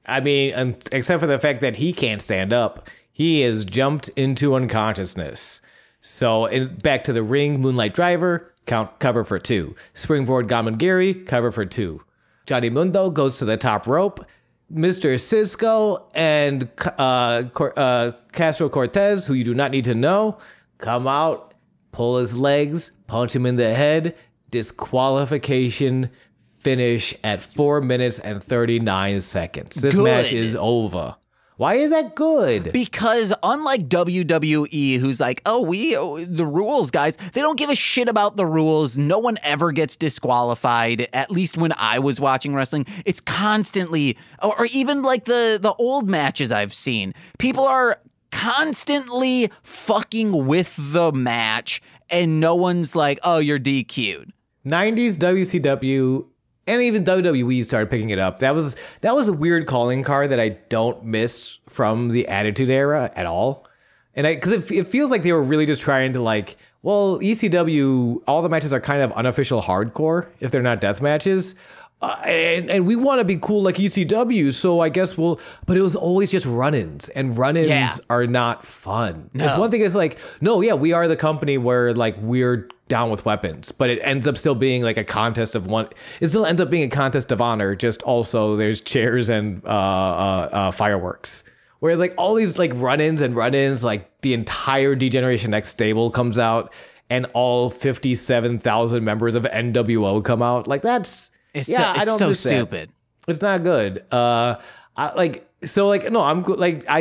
I mean, except for the fact that he can't stand up. He is jumped into unconsciousness. So back to the ring, Moonlight Driver, cover for 2. Springboard Gamangiri, cover for 2. Johnny Mundo goes to the top rope. Mr. Cisco and Castro Cortez, who you do not need to know, come out, pull his legs, punch him in the head, disqualification, finish at 4 minutes and 39 seconds. This match is over. Why is that good? Because unlike WWE, who's like, the rules, guys, they don't give a shit about the rules. No one ever gets disqualified, at least when I was watching wrestling. It's constantly, or even like the old matches I've seen, people are constantly fucking with the match, and no one's like, oh, you're DQ'd. 90s WCW and even WWE started picking it up. That was a weird calling card that I don't miss from the Attitude Era at all. And because it feels like they were really just trying to like, well, ECW, all the matches are kind of unofficial hardcore if they're not death matches. And we want to be cool like ECW, so I guess but it was always just run-ins, and run-ins are not fun. No. It's one thing is like, no, yeah, we are the company where like we're down with weapons, but it ends up still being like a contest of one. It still ends up being a contest of honor, just also there's chairs and fireworks. Whereas like all these like run-ins, like the entire D-Generation X stable comes out, and all 57,000 members of NWO come out. Like that's... It's so stupid. It's not good. I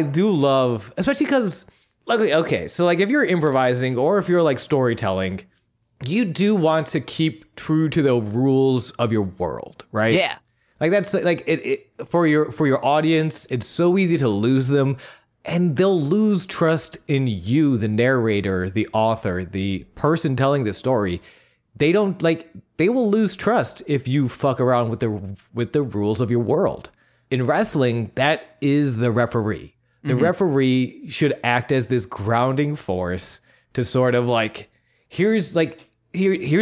do love, especially because, okay, so like if you're improvising or if you're like storytelling, you do want to keep true to the rules of your world, right? Yeah. Like that's like it for your audience. It's so easy to lose them, and they'll lose trust in you, the narrator, the author, the person telling the story. They will lose trust if you fuck around with the rules of your world. In wrestling, that is the referee. The referee should act as this grounding force to sort of like, here's a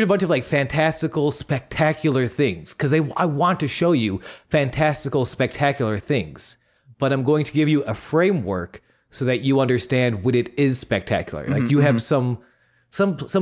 bunch of like fantastical, spectacular things, because I want to show you fantastical, spectacular things, but I'm going to give you a framework so that you understand what it is spectacular. Like you have some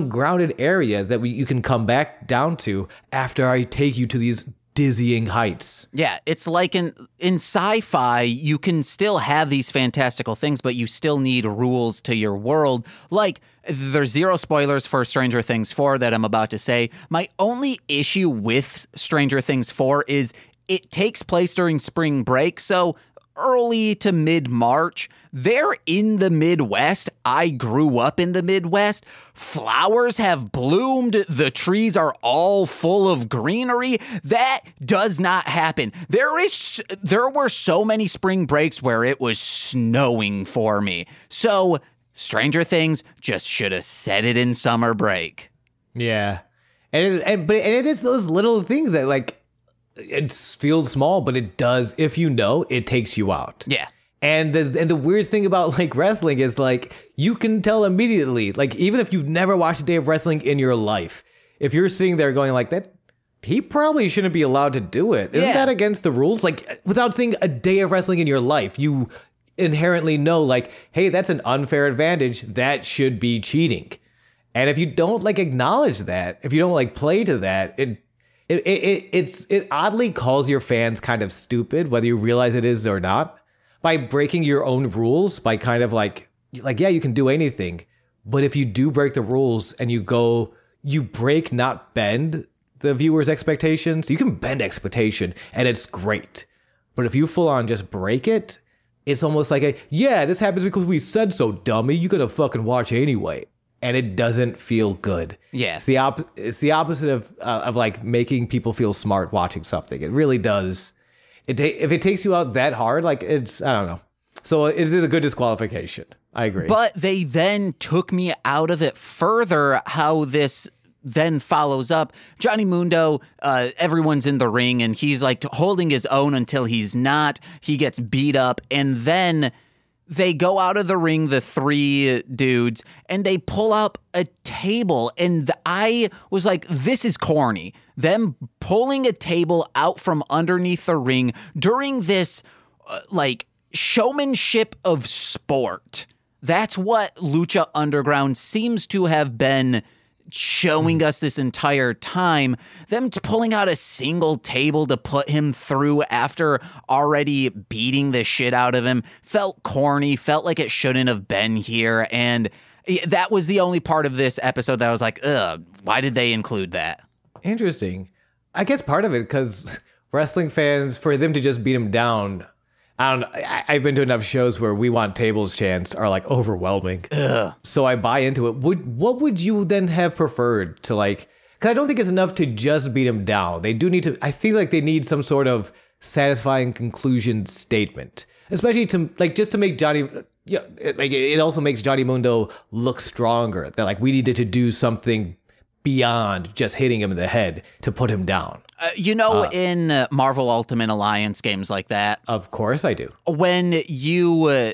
grounded area that you can come back down to after I take you to these dizzying heights. Yeah, it's like in sci-fi, you can still have these fantastical things, but you still need rules to your world. Like, there's zero spoilers for Stranger Things 4 that I'm about to say. My only issue with Stranger Things 4 is it takes place during spring break, so early to mid-March. They're in the Midwest. I grew up in the Midwest. Flowers have bloomed. The trees are all full of greenery. That does not happen. There were so many spring breaks where it was snowing for me. So Stranger Things just should have set it in summer break. Yeah. And it is those little things that like it feels small, but it does. If you know, it takes you out. Yeah. And the weird thing about like wrestling is like you can tell immediately, like even if you've never watched a day of wrestling in your life, if you're sitting there going like that, he probably shouldn't be allowed to do it. Isn't that against the rules? Like without seeing a day of wrestling in your life, you inherently know like, hey, that's an unfair advantage. That should be cheating. And if you don't like acknowledge that, if you don't like play to that, it oddly calls your fans kind of stupid, whether you realize it is or not, by breaking your own rules, by kind of like, yeah, you can do anything. But if you do break the rules and you break, not bend the viewer's expectations, you can bend expectation and it's great. But if you full on just break it, it's almost like this happens because we said so, dummy. You're going to fucking watch anyway. And it doesn't feel good. Yeah. It's the opposite of like making people feel smart watching something. It really does. If it takes you out that hard, like I don't know. So it is a good disqualification. I agree. But they then took me out of it further, how this then follows up. Johnny Mundo, everyone's in the ring and he's like holding his own until he's not. He gets beat up and then they go out of the ring, the three dudes, and they pull up a table. And I was like, this is corny. Them pulling a table out from underneath the ring during this, like, showmanship of sport. That's what Lucha Underground seems to have been showing us this entire time. Them pulling out a single table to put him through after already beating the shit out of him felt corny, felt like it shouldn't have been here. And that was the only part of this episode that I was like, ugh, why did they include that? Interesting. I guess part of it because wrestling fans, for them to just beat him down, I don't know. I've been to enough shows where we want tables chants are like overwhelming. Ugh. So I buy into it. What would you then have preferred to like, because I don't think it's enough to just beat him down. They do need to, I feel like they need some sort of satisfying conclusion statement, especially to like, just to make Johnny, like it also makes Johnny Mundo look stronger. That like we needed to do something beyond just hitting him in the head to put him down. In Marvel Ultimate Alliance games like that. Of course I do. When you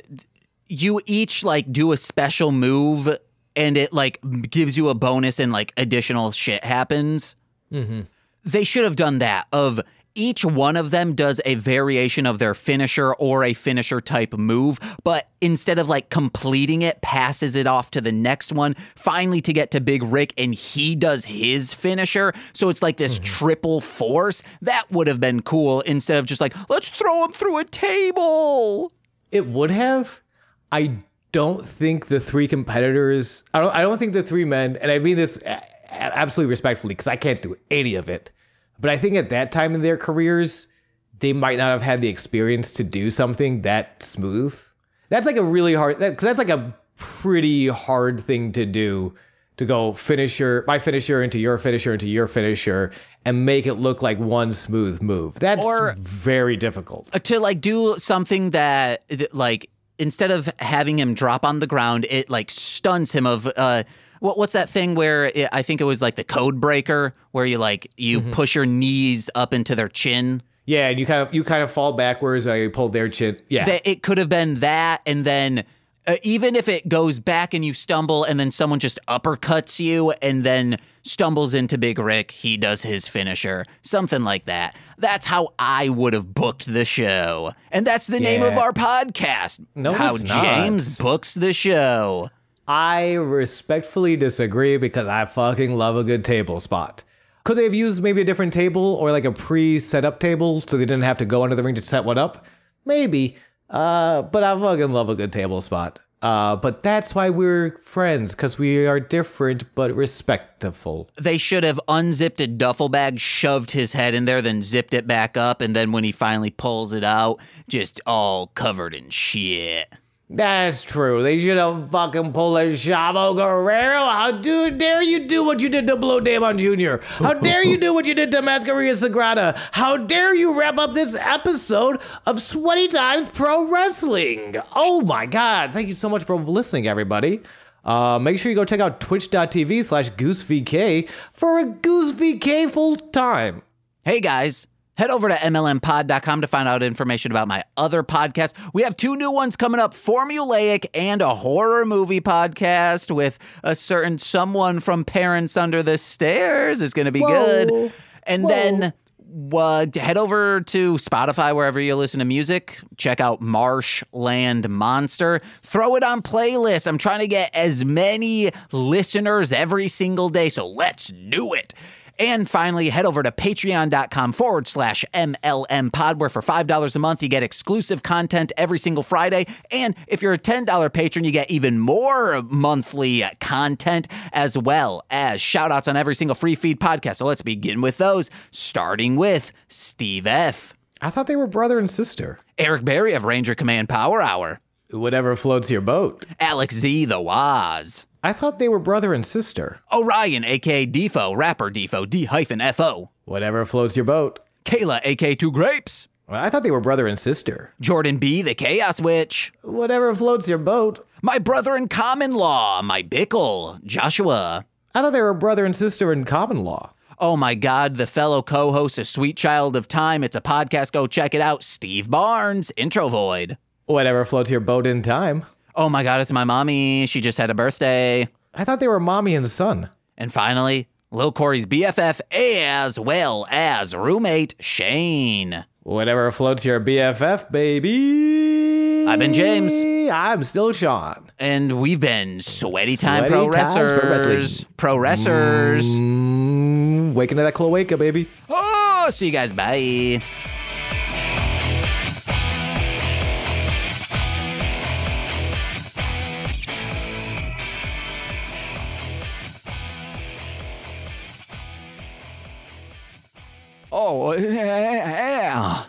each like do a special move and it like gives you a bonus and like additional shit happens. Mm-hmm. They should have done that of each one of them does a variation of their finisher or a finisher type move, but instead of like completing it, passes it off to the next one, finally to get to Big Ryck, and he does his finisher. So it's like this triple force. That would have been cool instead of just like, let's throw him through a table. It would have. I don't think the three competitors, I don't think the three men, and I mean this absolutely respectfully because I can't do any of it. But I think at that time in their careers, they might not have had the experience to do something that smooth. That's like a really hard, because that's like a pretty hard thing to do, to go my finisher into your finisher and make it look like one smooth move. That's very difficult. To like do something that like, instead of having him drop on the ground, it like stuns him of, what's that thing where I think it was like the code breaker where you push your knees up into their chin. Yeah, and you kind of fall backwards or you pull their chin. Yeah. It could have been that, and then even if it goes back and you stumble and then someone just uppercuts you and then stumbles into Big Ryck, he does his finisher. Something like that. That's how I would have booked the show. And that's the name of our podcast. No, how James books the show. I respectfully disagree because I fucking love a good table spot. Could they have used maybe a different table or like a pre-set up table so they didn't have to go under the ring to set one up? Maybe. But I fucking love a good table spot. But that's why we're friends, because we are different but respectful. They should have unzipped a duffel bag, shoved his head in there, then zipped it back up, and then when he finally pulls it out, just all covered in shit. That's true. They should have fucking pulled a Chavo Guerrero. How dare you do what you did to Blow Damon Jr.? How dare you do what you did to Masquerade Sagrada? How dare you wrap up this episode of Sweaty Times Pro Wrestling? Oh my God. Thank you so much for listening, everybody. Make sure you go check out twitch.tv/GooseVK for a GooseVK full time. Hey guys, head over to MLMpod.com to find out information about my other podcasts. We have 2 new ones coming up, Formulaic and a horror movie podcast with a certain someone from Parents Under the Stairs. Is going to be good. And then head over to Spotify, wherever you listen to music. Check out Marshland Monster. Throw it on playlists. I'm trying to get as many listeners every single day, so let's do it. And finally, head over to patreon.com/MLMpod, where for $5 a month, you get exclusive content every single Friday. And if you're a $10 patron, you get even more monthly content, as well as shout-outs on every single free feed podcast. So let's begin with those, starting with Steve F. I thought they were brother and sister. Eric Berry of Ranger Command Power Hour. Whatever floats your boat. Alex Z, the Waz. I thought they were brother and sister. Orion, a.k.a. Defo, rapper Defo, D-F-O. Whatever floats your boat. Kayla, a.k.a. Two Grapes. I thought they were brother and sister. Jordan B, the Chaos Witch. Whatever floats your boat. My brother in common law, my Bickle, Joshua. I thought they were brother and sister in common law. Oh my God, the fellow co-host, a sweet child of time. It's a podcast, go check it out. Steve Barnes, Intro Void. Whatever floats your boat in time. Oh my God, it's my mommy. She just had a birthday. I thought they were mommy and son. And finally, Lil Corey's BFF, as well as roommate Shane. Whatever floats your BFF, baby. I've been James. I'm still Sean. And we've been Sweaty Time Pro Wrestlers. Pro Wrestlers. Waking to that cloaca, baby. Oh, see you guys. Bye. Oh, yeah.